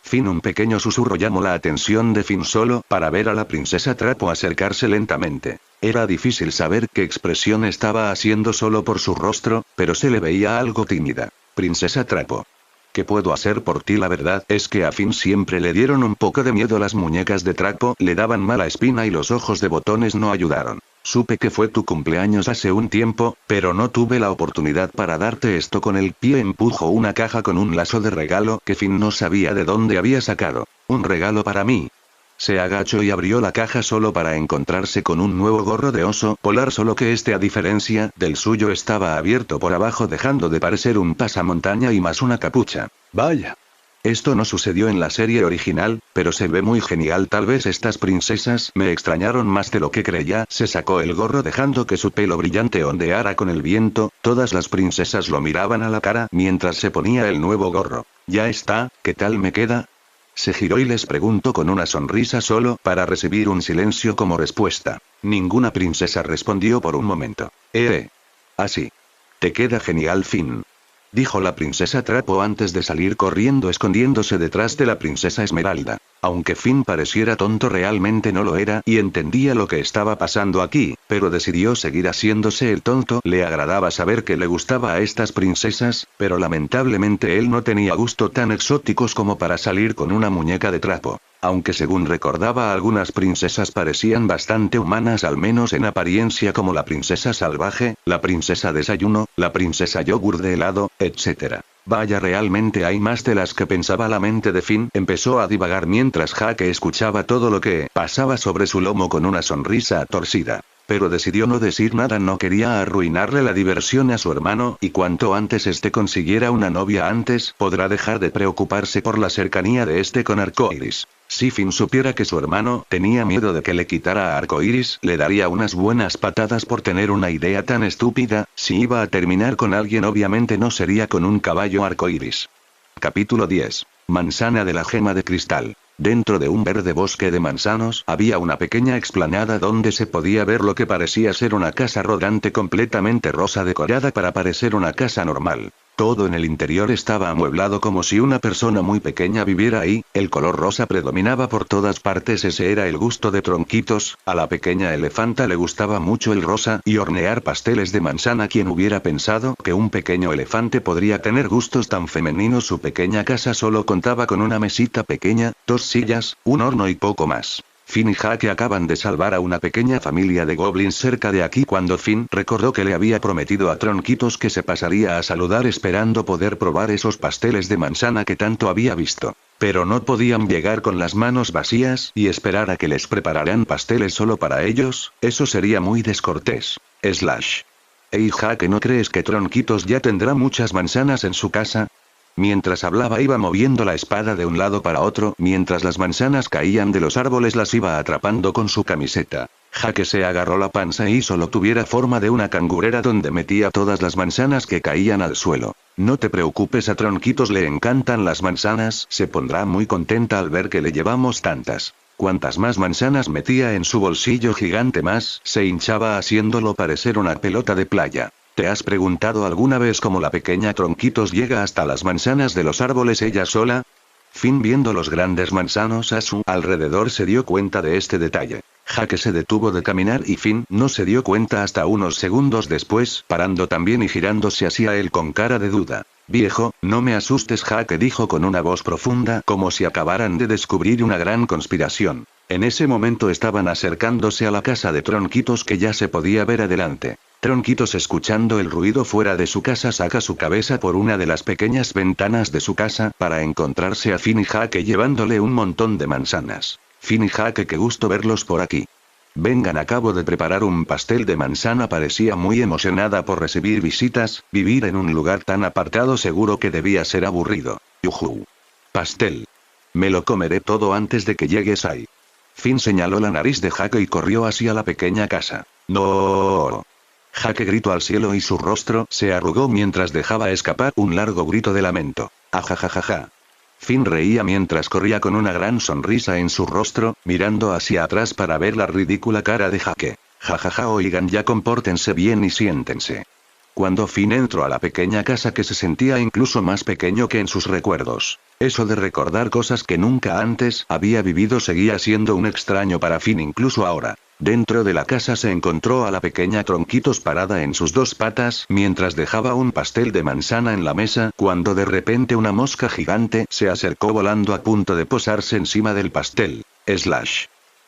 Finn, un pequeño susurro llamó la atención de Finn solo para ver a la princesa Trapo acercarse lentamente. Era difícil saber qué expresión estaba haciendo solo por su rostro, pero se le veía algo tímida. Princesa Trapo. ¿Qué puedo hacer por ti? La verdad es que a Finn siempre le dieron un poco de miedo. Las muñecas de trapo le daban mala espina y los ojos de botones no ayudaron. Supe que fue tu cumpleaños hace un tiempo, pero no tuve la oportunidad para darte esto. Con el pie empujó una caja con un lazo de regalo que Finn no sabía de dónde había sacado. ¿Un regalo para mí? Se agachó y abrió la caja solo para encontrarse con un nuevo gorro de oso polar, solo que a diferencia del suyo estaba abierto por abajo, dejando de parecer un pasamontaña y más una capucha. Vaya. Esto no sucedió en la serie original, pero se ve muy genial. Tal vez estas princesas me extrañaron más de lo que creía. Se sacó el gorro dejando que su pelo brillante ondeara con el viento. Todas las princesas lo miraban a la cara mientras se ponía el nuevo gorro. Ya está, ¿qué tal me queda? Se giró y les preguntó con una sonrisa solo para recibir un silencio como respuesta. Ninguna princesa respondió por un momento. Así. Te queda genial, Finn. dijo la princesa Trapo antes de salir corriendo escondiéndose detrás de la princesa Esmeralda. Aunque Finn pareciera tonto realmente no lo era y entendía lo que estaba pasando aquí, pero decidió seguir haciéndose el tonto. Le agradaba saber que le gustaba a estas princesas, pero lamentablemente él no tenía gusto tan exóticos como para salir con una muñeca de trapo. Aunque según recordaba algunas princesas parecían bastante humanas al menos en apariencia como la princesa salvaje, la princesa desayuno, la princesa yogur de helado, etc. Vaya realmente hay más de las que pensaba la mente de Finn empezó a divagar mientras Jake escuchaba todo lo que pasaba sobre su lomo con una sonrisa torcida. Pero decidió no decir nada, no quería arruinarle la diversión a su hermano y cuanto antes este consiguiera una novia antes podrá dejar de preocuparse por la cercanía de este con Arcoiris. Si Finn supiera que su hermano tenía miedo de que le quitara a Arcoiris, le daría unas buenas patadas por tener una idea tan estúpida. Si iba a terminar con alguien obviamente no sería con un caballo arcoiris. Capítulo 10. Manzana de la gema de cristal. Dentro de un verde bosque de manzanos había una pequeña explanada donde se podía ver lo que parecía ser una casa rodante completamente rosa decorada para parecer una casa normal. Todo en el interior estaba amueblado como si una persona muy pequeña viviera ahí, el color rosa predominaba por todas partes. Ese era el gusto de Tronquitos, a la pequeña elefanta le gustaba mucho el rosa y hornear pasteles de manzana. ¿Quién hubiera pensado que un pequeño elefante podría tener gustos tan femeninos? Su pequeña casa solo contaba con una mesita pequeña, 2 sillas, un horno y poco más. Finn y Jake acaban de salvar a una pequeña familia de goblins cerca de aquí cuando Finn recordó que le había prometido a Tronquitos que se pasaría a saludar esperando poder probar esos pasteles de manzana que tanto había visto. Pero no podían llegar con las manos vacías y esperar a que les prepararan pasteles solo para ellos, eso sería muy descortés. Hey Jake, ¿no crees que Tronquitos ya tendrá muchas manzanas en su casa? Mientras hablaba iba moviendo la espada de un lado para otro, mientras las manzanas caían de los árboles las iba atrapando con su camiseta. Jake se agarró la panza y solo tuviera forma de una cangurera donde metía todas las manzanas que caían al suelo. No te preocupes, a Tronquitos le encantan las manzanas, se pondrá muy contenta al ver que le llevamos tantas. Cuantas más manzanas metía en su bolsillo gigante más se hinchaba haciéndolo parecer una pelota de playa. ¿Te has preguntado alguna vez cómo la pequeña Tronquitos llega hasta las manzanas de los árboles ella sola? Finn, viendo los grandes manzanos a su alrededor, se dio cuenta de este detalle. Jake se detuvo de caminar y Finn no se dio cuenta hasta unos segundos después, parando también y girándose hacia él con cara de duda. Viejo, no me asustes, Jake dijo con una voz profunda como si acabaran de descubrir una gran conspiración. En ese momento estaban acercándose a la casa de Tronquitos que ya se podía ver adelante. Tronquitos, escuchando el ruido fuera de su casa, saca su cabeza por una de las pequeñas ventanas de su casa para encontrarse a Finn y Jake llevándole un montón de manzanas. Finn y Jake, qué gusto verlos por aquí. Vengan, acabo de preparar un pastel de manzana. Parecía muy emocionada por recibir visitas, vivir en un lugar tan apartado seguro que debía ser aburrido. Yujú. Pastel. Me lo comeré todo antes de que llegues ahí. Finn señaló la nariz de Jake y corrió hacia la pequeña casa. ¡No! Jake gritó al cielo y su rostro se arrugó mientras dejaba escapar un largo grito de lamento. ¡Ajajajaja! Finn reía mientras corría con una gran sonrisa en su rostro, mirando hacia atrás para ver la ridícula cara de Jake. Jajaja, oigan, ya compórtense bien y siéntense. Cuando Finn entró a la pequeña casa, que se sentía incluso más pequeño que en sus recuerdos. Eso de recordar cosas que nunca antes había vivido seguía siendo un extraño para Finn incluso ahora. Dentro de la casa se encontró a la pequeña Tronquitos parada en sus 2 patas mientras dejaba un pastel de manzana en la mesa, cuando de repente una mosca gigante se acercó volando a punto de posarse encima del pastel.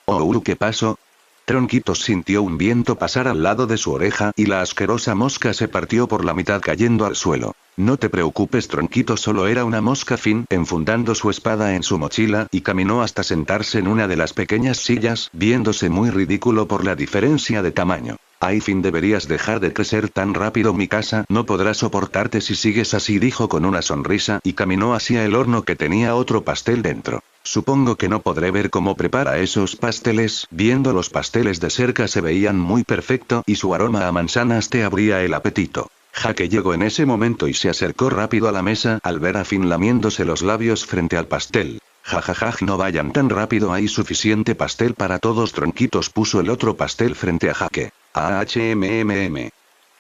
Oh, ¿qué pasó? Tronquitos sintió un viento pasar al lado de su oreja y la asquerosa mosca se partió por la mitad cayendo al suelo. No te preocupes, Tronquitos, solo era una mosca. Finn, enfundando su espada en su mochila, y caminó hasta sentarse en una de las pequeñas sillas, viéndose muy ridículo por la diferencia de tamaño. Ay, Finn, deberías dejar de crecer tan rápido, mi casa no podrá soportarte si sigues así, dijo con una sonrisa y caminó hacia el horno que tenía otro pastel dentro. Supongo que no podré ver cómo prepara esos pasteles. Viendo los pasteles de cerca se veían muy perfecto y su aroma a manzanas te abría el apetito. Jake llegó en ese momento y se acercó rápido a la mesa al ver a Finn lamiéndose los labios frente al pastel. Jajajaj, no vayan tan rápido, hay suficiente pastel para todos. Tronquitos puso el otro pastel frente a Jake.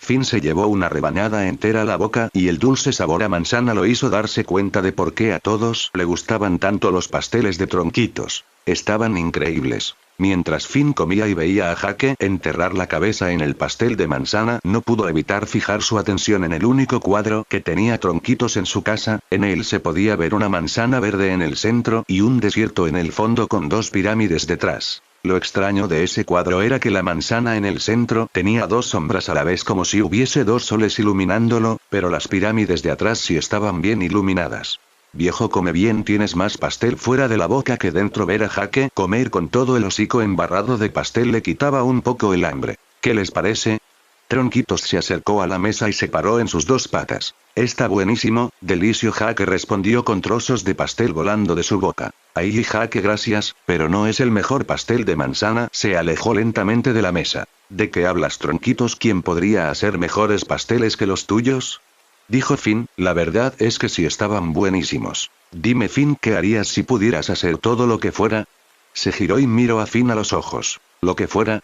Finn se llevó una rebanada entera a la boca y el dulce sabor a manzana lo hizo darse cuenta de por qué a todos le gustaban tanto los pasteles de Tronquitos. Estaban increíbles. Mientras Finn comía y veía a Jake enterrar la cabeza en el pastel de manzana, no pudo evitar fijar su atención en el único cuadro que tenía Tronquitos en su casa. En él se podía ver una manzana verde en el centro y un desierto en el fondo con dos pirámides detrás. Lo extraño de ese cuadro era que la manzana en el centro tenía dos sombras a la vez como si hubiese dos soles iluminándolo, pero las pirámides de atrás sí estaban bien iluminadas. Viejo come bien, tienes más pastel fuera de la boca que dentro. Ver a Jake comer con todo el hocico embarrado de pastel le quitaba un poco el hambre. ¿Qué les parece? Tronquitos se acercó a la mesa y se paró en sus dos patas. Está buenísimo, delicio. Jake respondió con trozos de pastel volando de su boca. Ahí Jake, gracias, pero no es el mejor pastel de manzana. Se alejó lentamente de la mesa. ¿De qué hablas, Tronquitos? ¿Quién podría hacer mejores pasteles que los tuyos? Dijo Finn, la verdad es que sí estaban buenísimos. Dime, Finn, ¿qué harías si pudieras hacer todo lo que fuera? Se giró y miró a Finn a los ojos. ¿Lo que fuera?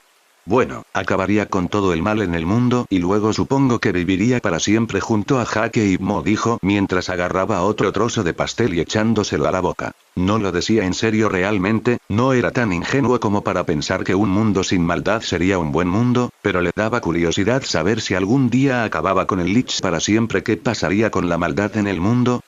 Bueno, acabaría con todo el mal en el mundo y luego supongo que viviría para siempre junto a Jake y Mo, dijo mientras agarraba otro trozo de pastel y echándoselo a la boca. No lo decía en serio realmente, no era tan ingenuo como para pensar que un mundo sin maldad sería un buen mundo, pero le daba curiosidad saber si algún día acababa con el Lich para siempre. ¿Qué pasaría con la maldad en el mundo?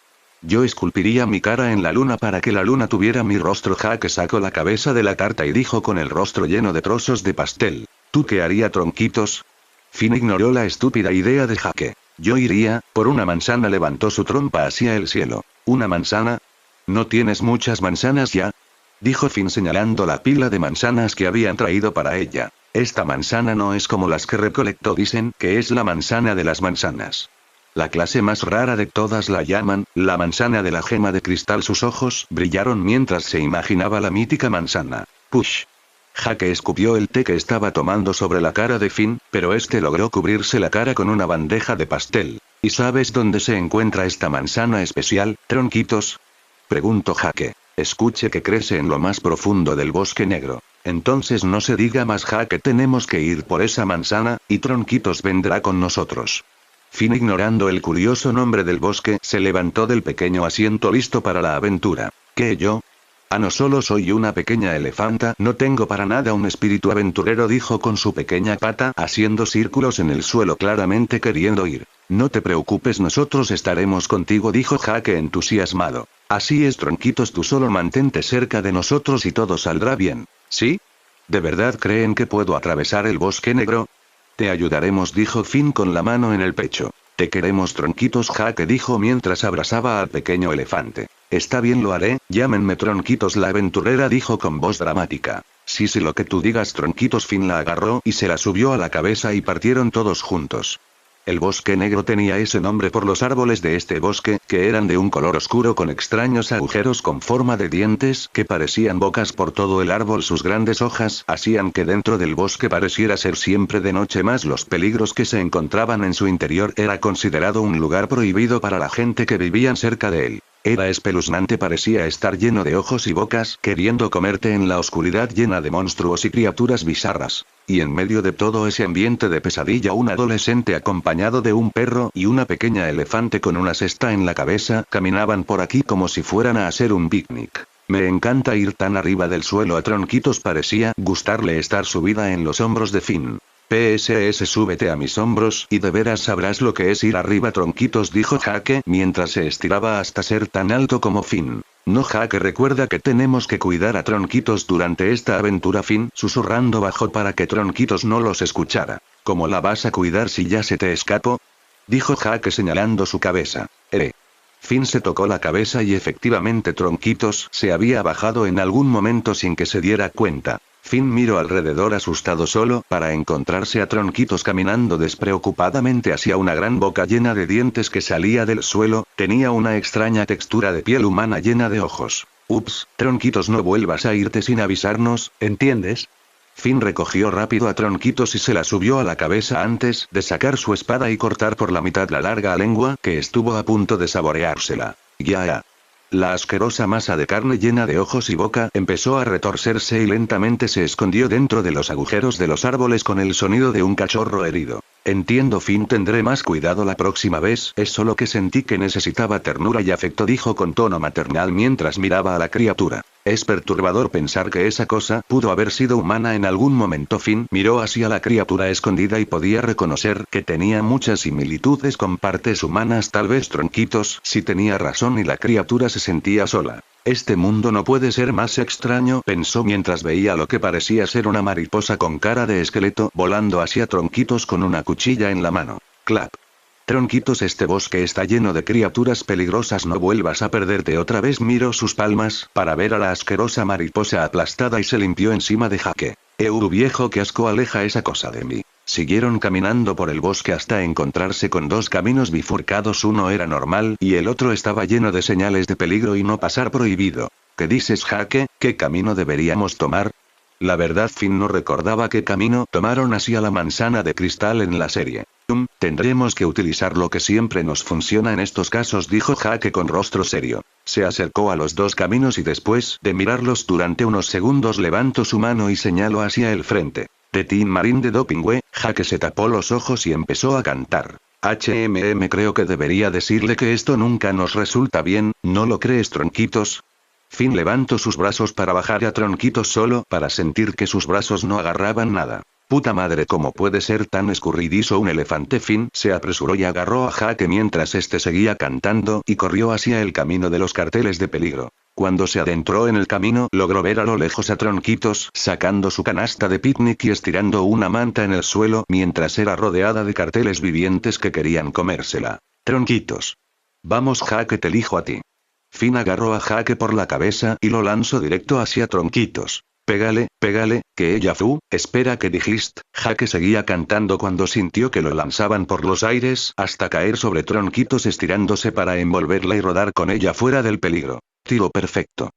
Yo esculpiría mi cara en la luna para que la luna tuviera mi rostro. Jake sacó la cabeza de la tarta y dijo con el rostro lleno de trozos de pastel. ¿Tú qué harías, Tronquitos? Finn ignoró la estúpida idea de Jake. Yo iría por una manzana. Levantó su trompa hacia el cielo. ¿Una manzana? ¿No tienes muchas manzanas ya? Dijo Finn señalando la pila de manzanas que habían traído para ella. Esta manzana no es como las que recolectó. Dicen que es la manzana de las manzanas. La clase más rara de todas la llaman, la manzana de la gema de cristal. Sus ojos brillaron mientras se imaginaba la mítica manzana. Push. Jake escupió el té que estaba tomando sobre la cara de Finn, pero este logró cubrirse la cara con una bandeja de pastel. ¿Y sabes dónde se encuentra esta manzana especial, Tronquitos? Preguntó Jake. Escuche que crece en lo más profundo del bosque negro. Entonces no se diga más, Jake, tenemos que ir por esa manzana, y Tronquitos vendrá con nosotros. Finn, ignorando el curioso nombre del bosque, se levantó del pequeño asiento listo para la aventura. ¿Qué yo? No solo soy una pequeña elefanta, no tengo para nada un espíritu aventurero, dijo con su pequeña pata haciendo círculos en el suelo claramente queriendo ir. No te preocupes, nosotros estaremos contigo, dijo Jake entusiasmado. Así es, Tronquitos, tú solo mantente cerca de nosotros y todo saldrá bien. ¿Sí? ¿De verdad creen que puedo atravesar el bosque negro? Te ayudaremos, dijo Finn con la mano en el pecho. Te queremos, Tronquitos, Jake dijo mientras abrazaba al pequeño elefante. Está bien, lo haré, llámenme Tronquitos. La aventurera dijo con voz dramática. Sí, lo que tú digas, Tronquitos. Finn la agarró y se la subió a la cabeza y partieron todos juntos. El bosque negro tenía ese nombre por los árboles de este bosque, que eran de un color oscuro con extraños agujeros con forma de dientes que parecían bocas por todo el árbol. Sus grandes hojas hacían que dentro del bosque pareciera ser siempre de noche, más los peligros que se encontraban en su interior. Era considerado un lugar prohibido para la gente que vivían cerca de él. Era espeluznante, parecía estar lleno de ojos y bocas, queriendo comerte en la oscuridad llena de monstruos y criaturas bizarras. Y en medio de todo ese ambiente de pesadilla, un adolescente acompañado de un perro y una pequeña elefante con una cesta en la cabeza caminaban por aquí como si fueran a hacer un picnic. Me encanta ir tan arriba del suelo. A Tronquitos parecía gustarle estar subida en los hombros de Finn. PSS, súbete a mis hombros y de veras sabrás lo que es ir arriba, Tronquitos, dijo Jake mientras se estiraba hasta ser tan alto como Finn. No, Jake, recuerda que tenemos que cuidar a Tronquitos durante esta aventura. Finn, susurrando bajo para que Tronquitos no los escuchara. ¿Cómo la vas a cuidar si ya se te escapó? Dijo Jake señalando su cabeza. Finn se tocó la cabeza y efectivamente Tronquitos se había bajado en algún momento sin que se diera cuenta. Finn miró alrededor asustado solo para encontrarse a Tronquitos caminando despreocupadamente hacia una gran boca llena de dientes que salía del suelo. Tenía una extraña textura de piel humana llena de ojos. Ups, Tronquitos, no vuelvas a irte sin avisarnos, ¿entiendes? Finn recogió rápido a Tronquitos y se la subió a la cabeza antes de sacar su espada y cortar por la mitad la larga lengua que estuvo a punto de saboreársela. Ya. La asquerosa masa de carne llena de ojos y boca empezó a retorcerse y lentamente se escondió dentro de los agujeros de los árboles con el sonido de un cachorro herido. Entiendo, Finn, tendré más cuidado la próxima vez, es solo que sentí que necesitaba ternura y afecto, dijo con tono maternal mientras miraba a la criatura. Es perturbador pensar que esa cosa pudo haber sido humana en algún momento. Finn miró hacia la criatura escondida y podía reconocer que tenía muchas similitudes con partes humanas, tal vez tronquitos, si tenía razón y la criatura se sentía sola. Este mundo no puede ser más extraño, pensó mientras veía lo que parecía ser una mariposa con cara de esqueleto volando hacia Tronquitos con una cuchilla en la mano. Clap. Tronquitos, este bosque está lleno de criaturas peligrosas, no vuelvas a perderte otra vez. Miró sus palmas para ver a la asquerosa mariposa aplastada y se limpió encima de Jake. Viejo, qué asco, aleja esa cosa de mí. Siguieron caminando por el bosque hasta encontrarse con dos caminos bifurcados, uno era normal y el otro estaba lleno de señales de peligro y no pasar prohibido. ¿Qué dices, Jake? ¿Qué camino deberíamos tomar? La verdad, Finn no recordaba qué camino tomaron hacia la manzana de cristal en la serie. Tendremos que utilizar lo que siempre nos funciona en estos casos, dijo Jake con rostro serio. Se acercó a los dos caminos y después de mirarlos durante unos segundos levantó su mano y señaló hacia el frente. De Team Marine de Dopingüe, Jake se tapó los ojos y empezó a cantar. Creo que debería decirle que esto nunca nos resulta bien, ¿no lo crees, Tronquitos? Finn levantó sus brazos para bajar a Tronquitos solo para sentir que sus brazos no agarraban nada. Puta madre, ¿cómo puede ser tan escurridizo un elefante? Finn se apresuró y agarró a Jake mientras este seguía cantando y corrió hacia el camino de los carteles de peligro. Cuando se adentró en el camino, logró ver a lo lejos a Tronquitos sacando su canasta de picnic y estirando una manta en el suelo mientras era rodeada de carteles vivientes que querían comérsela. Tronquitos. Vamos, Jake, te elijo a ti. Finn agarró a Jake por la cabeza y lo lanzó directo hacia Tronquitos. Pégale, que ella fu, espera, ¿qué dijiste? Jake seguía cantando cuando sintió que lo lanzaban por los aires hasta caer sobre Tronquitos estirándose para envolverla y rodar con ella fuera del peligro. Tiro perfecto.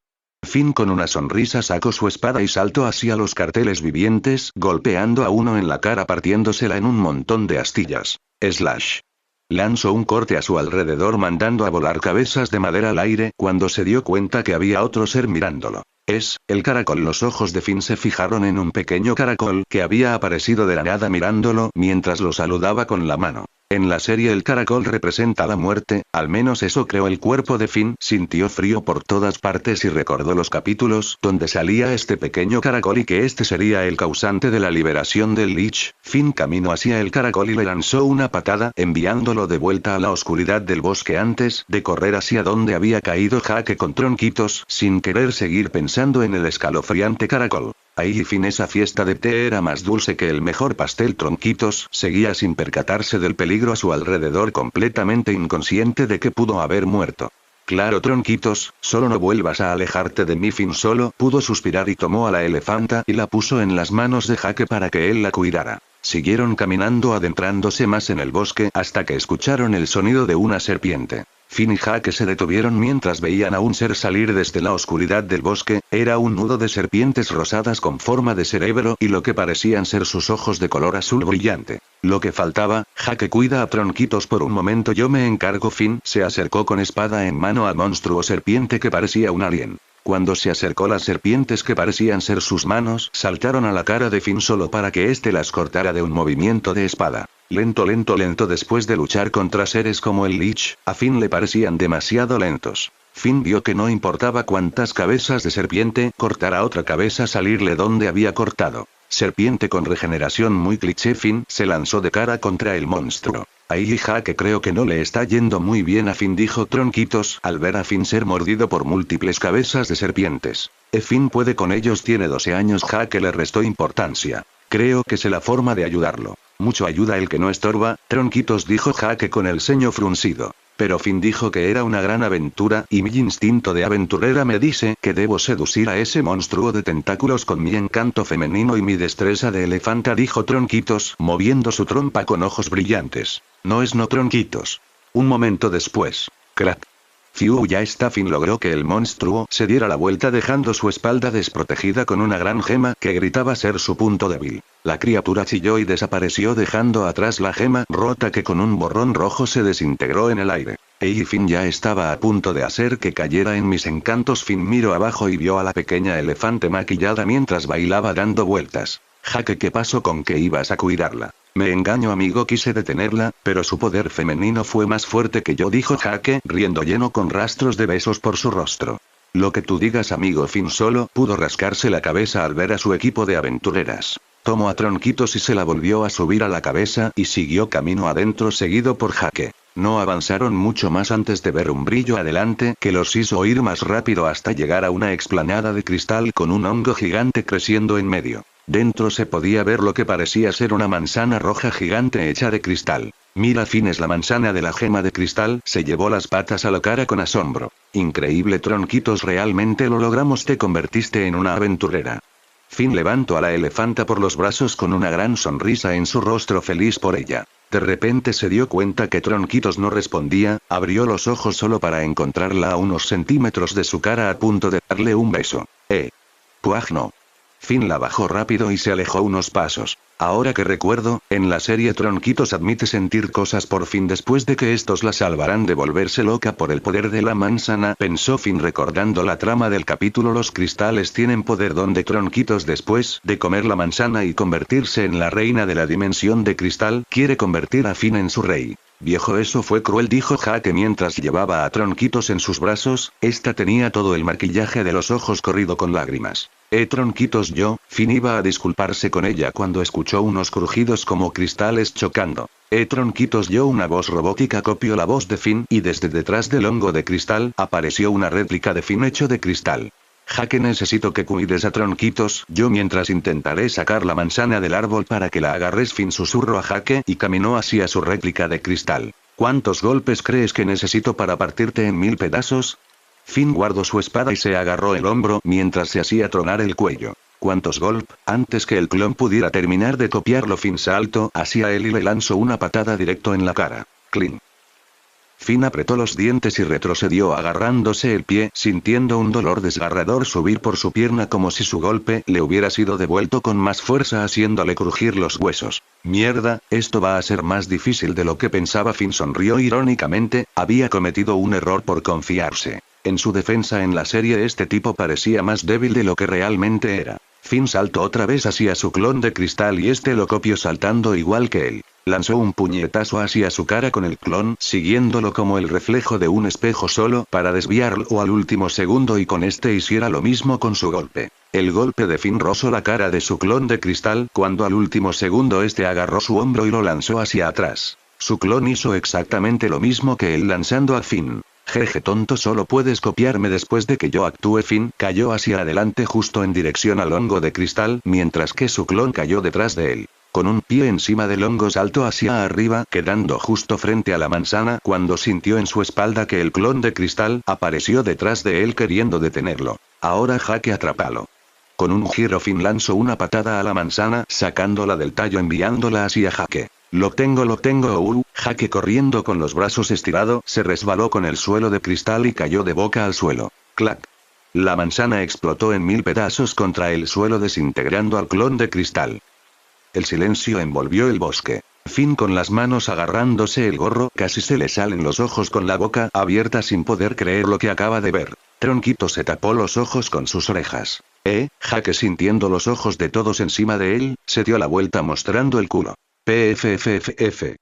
Finn con una sonrisa sacó su espada y saltó hacia los carteles vivientes, golpeando a uno en la cara partiéndosela en un montón de astillas. Slash. Lanzó un corte a su alrededor mandando a volar cabezas de madera al aire cuando se dio cuenta que había otro ser mirándolo. El caracol. Los ojos de Finn se fijaron en un pequeño caracol que había aparecido de la nada mirándolo mientras lo saludaba con la mano. En la serie el caracol representa la muerte, al menos eso creó. El cuerpo de Finn sintió frío por todas partes y recordó los capítulos donde salía este pequeño caracol y que este sería el causante de la liberación del Lich. Finn caminó hacia el caracol y le lanzó una patada, enviándolo de vuelta a la oscuridad del bosque antes de correr hacia donde había caído Jake con Tronquitos, sin querer seguir pensando en el escalofriante caracol. Ahí Finn, esa fiesta de té era más dulce que el mejor pastel. Tronquitos seguía sin percatarse del peligro a su alrededor, completamente inconsciente de que pudo haber muerto. Claro, Tronquitos, solo no vuelvas a alejarte de mí. Finn solo pudo suspirar y tomó a la elefanta y la puso en las manos de Jake para que él la cuidara. Siguieron caminando adentrándose más en el bosque hasta que escucharon el sonido de una serpiente. Finn y Jake se detuvieron mientras veían a un ser salir desde la oscuridad del bosque. Era un nudo de serpientes rosadas con forma de cerebro y lo que parecían ser sus ojos de color azul brillante. Lo que faltaba. Jake, cuida a Tronquitos por un momento, yo me encargo. Finn se acercó con espada en mano al monstruo serpiente que parecía un alien. Cuando se acercó, las serpientes que parecían ser sus manos saltaron a la cara de Finn solo para que éste las cortara de un movimiento de espada. Lento. Después de luchar contra seres como el Lich, a Finn le parecían demasiado lentos. Finn vio que no importaba cuántas cabezas de serpiente cortara, otra cabeza salirle donde había cortado. Serpiente con regeneración muy cliché. Finn se lanzó de cara contra el monstruo. Ahí Jake, creo que no le está yendo muy bien a Finn, dijo Tronquitos al ver a Finn ser mordido por múltiples cabezas de serpientes. Finn puede con ellos, tiene 12 años. Jake le restó importancia. Creo que sé la forma de ayudarlo. Mucho ayuda el que no estorba, Tronquitos, dijo Jake con el ceño fruncido. Pero Finn dijo que era una gran aventura y mi instinto de aventurera me dice que debo seducir a ese monstruo de tentáculos con mi encanto femenino y mi destreza de elefanta, dijo Tronquitos moviendo su trompa con ojos brillantes. No, Tronquitos. Un momento después. Crack. Fiu, ya está. Finn logró que el monstruo se diera la vuelta dejando su espalda desprotegida con una gran gema que gritaba ser su punto débil. La criatura chilló y desapareció dejando atrás la gema rota que con un borrón rojo se desintegró en el aire. Finn ya estaba a punto de hacer que cayera en mis encantos. Finn miró abajo y vio a la pequeña elefante maquillada mientras bailaba dando vueltas. Jake, ¿qué pasó con que ibas a cuidarla? Me engaño amigo, quise detenerla, pero su poder femenino fue más fuerte que yo, dijo Jake, riendo lleno con rastros de besos por su rostro. Lo que tú digas amigo. Finn solo pudo rascarse la cabeza al ver a su equipo de aventureras. Tomó a Tronquitos y se la volvió a subir a la cabeza y siguió camino adentro seguido por Jake. No avanzaron mucho más antes de ver un brillo adelante que los hizo ir más rápido hasta llegar a una explanada de cristal con un hongo gigante creciendo en medio. Dentro se podía ver lo que parecía ser una manzana roja gigante hecha de cristal. Mira Finn, es la manzana de la gema de cristal, se llevó las patas a la cara con asombro. Increíble Tronquitos, realmente lo logramos, te convertiste en una aventurera. Finn levantó a la elefanta por los brazos con una gran sonrisa en su rostro, feliz por ella. De repente se dio cuenta que Tronquitos no respondía, abrió los ojos solo para encontrarla a unos centímetros de su cara a punto de darle un beso. Puaj no. Finn la bajó rápido y se alejó unos pasos. Ahora que recuerdo, en la serie Tronquitos admite sentir cosas por Finn después de que estos la salvarán de volverse loca por el poder de la manzana, pensó Finn recordando la trama del capítulo. Los cristales tienen poder, donde Tronquitos, después de comer la manzana y convertirse en la reina de la dimensión de cristal, quiere convertir a Finn en su rey. Viejo, eso fue cruel, dijo Jake mientras llevaba a Tronquitos en sus brazos. Esta tenía todo el maquillaje de los ojos corrido con lágrimas. Tronquitos, Finn iba a disculparse con ella cuando escuchó unos crujidos como cristales chocando. Tronquitos, una voz robótica copió la voz de Finn y desde detrás del hongo de cristal apareció una réplica de Finn hecho de cristal. Jake, necesito que cuides a Tronquitos, mientras intentaré sacar la manzana del árbol para que la agarres. Finn susurró a Jake y caminó hacia su réplica de cristal. ¿Cuántos golpes crees que necesito para partirte en 1000 pedazos? Finn guardó su espada y se agarró el hombro mientras se hacía tronar el cuello. ¿Cuántos golpes? Antes que el clon pudiera terminar de copiarlo, Finn saltó hacia él y le lanzó una patada directo en la cara. Cling. Finn apretó los dientes y retrocedió agarrándose el pie, sintiendo un dolor desgarrador subir por su pierna como si su golpe le hubiera sido devuelto con más fuerza, haciéndole crujir los huesos. Mierda, esto va a ser más difícil de lo que pensaba. Finn sonrió irónicamente, había cometido un error por confiarse. En su defensa, en la serie este tipo parecía más débil de lo que realmente era. Finn saltó otra vez hacia su clon de cristal y este lo copió saltando igual que él. Lanzó un puñetazo hacia su cara con el clon, siguiéndolo como el reflejo de un espejo solo para desviarlo al último segundo y con este hiciera lo mismo con su golpe. El golpe de Finn rozó la cara de su clon de cristal cuando al último segundo este agarró su hombro y lo lanzó hacia atrás. Su clon hizo exactamente lo mismo que él lanzando a Finn. Jeje tonto, solo puedes copiarme después de que yo actúe. Finn cayó hacia adelante justo en dirección al hongo de cristal mientras que su clon cayó detrás de él. Con un pie encima del hongo saltó hacia arriba, quedando justo frente a la manzana cuando sintió en su espalda que el clon de cristal apareció detrás de él queriendo detenerlo. Ahora Jake, atrápalo. Con un giro Finn lanzó una patada a la manzana, sacándola del tallo enviándola hacia Jake. Lo tengo. Jake, corriendo con los brazos estirados, se resbaló con el suelo de cristal y cayó de boca al suelo. Clac. La manzana explotó en 1000 pedazos contra el suelo, desintegrando al clon de cristal. El silencio envolvió el bosque. Finn, con las manos agarrándose el gorro, casi se le salen los ojos con la boca abierta sin poder creer lo que acaba de ver. Tronquito se tapó los ojos con sus orejas. Jake, sintiendo los ojos de todos encima de él, se dio la vuelta mostrando el culo. PFFFF.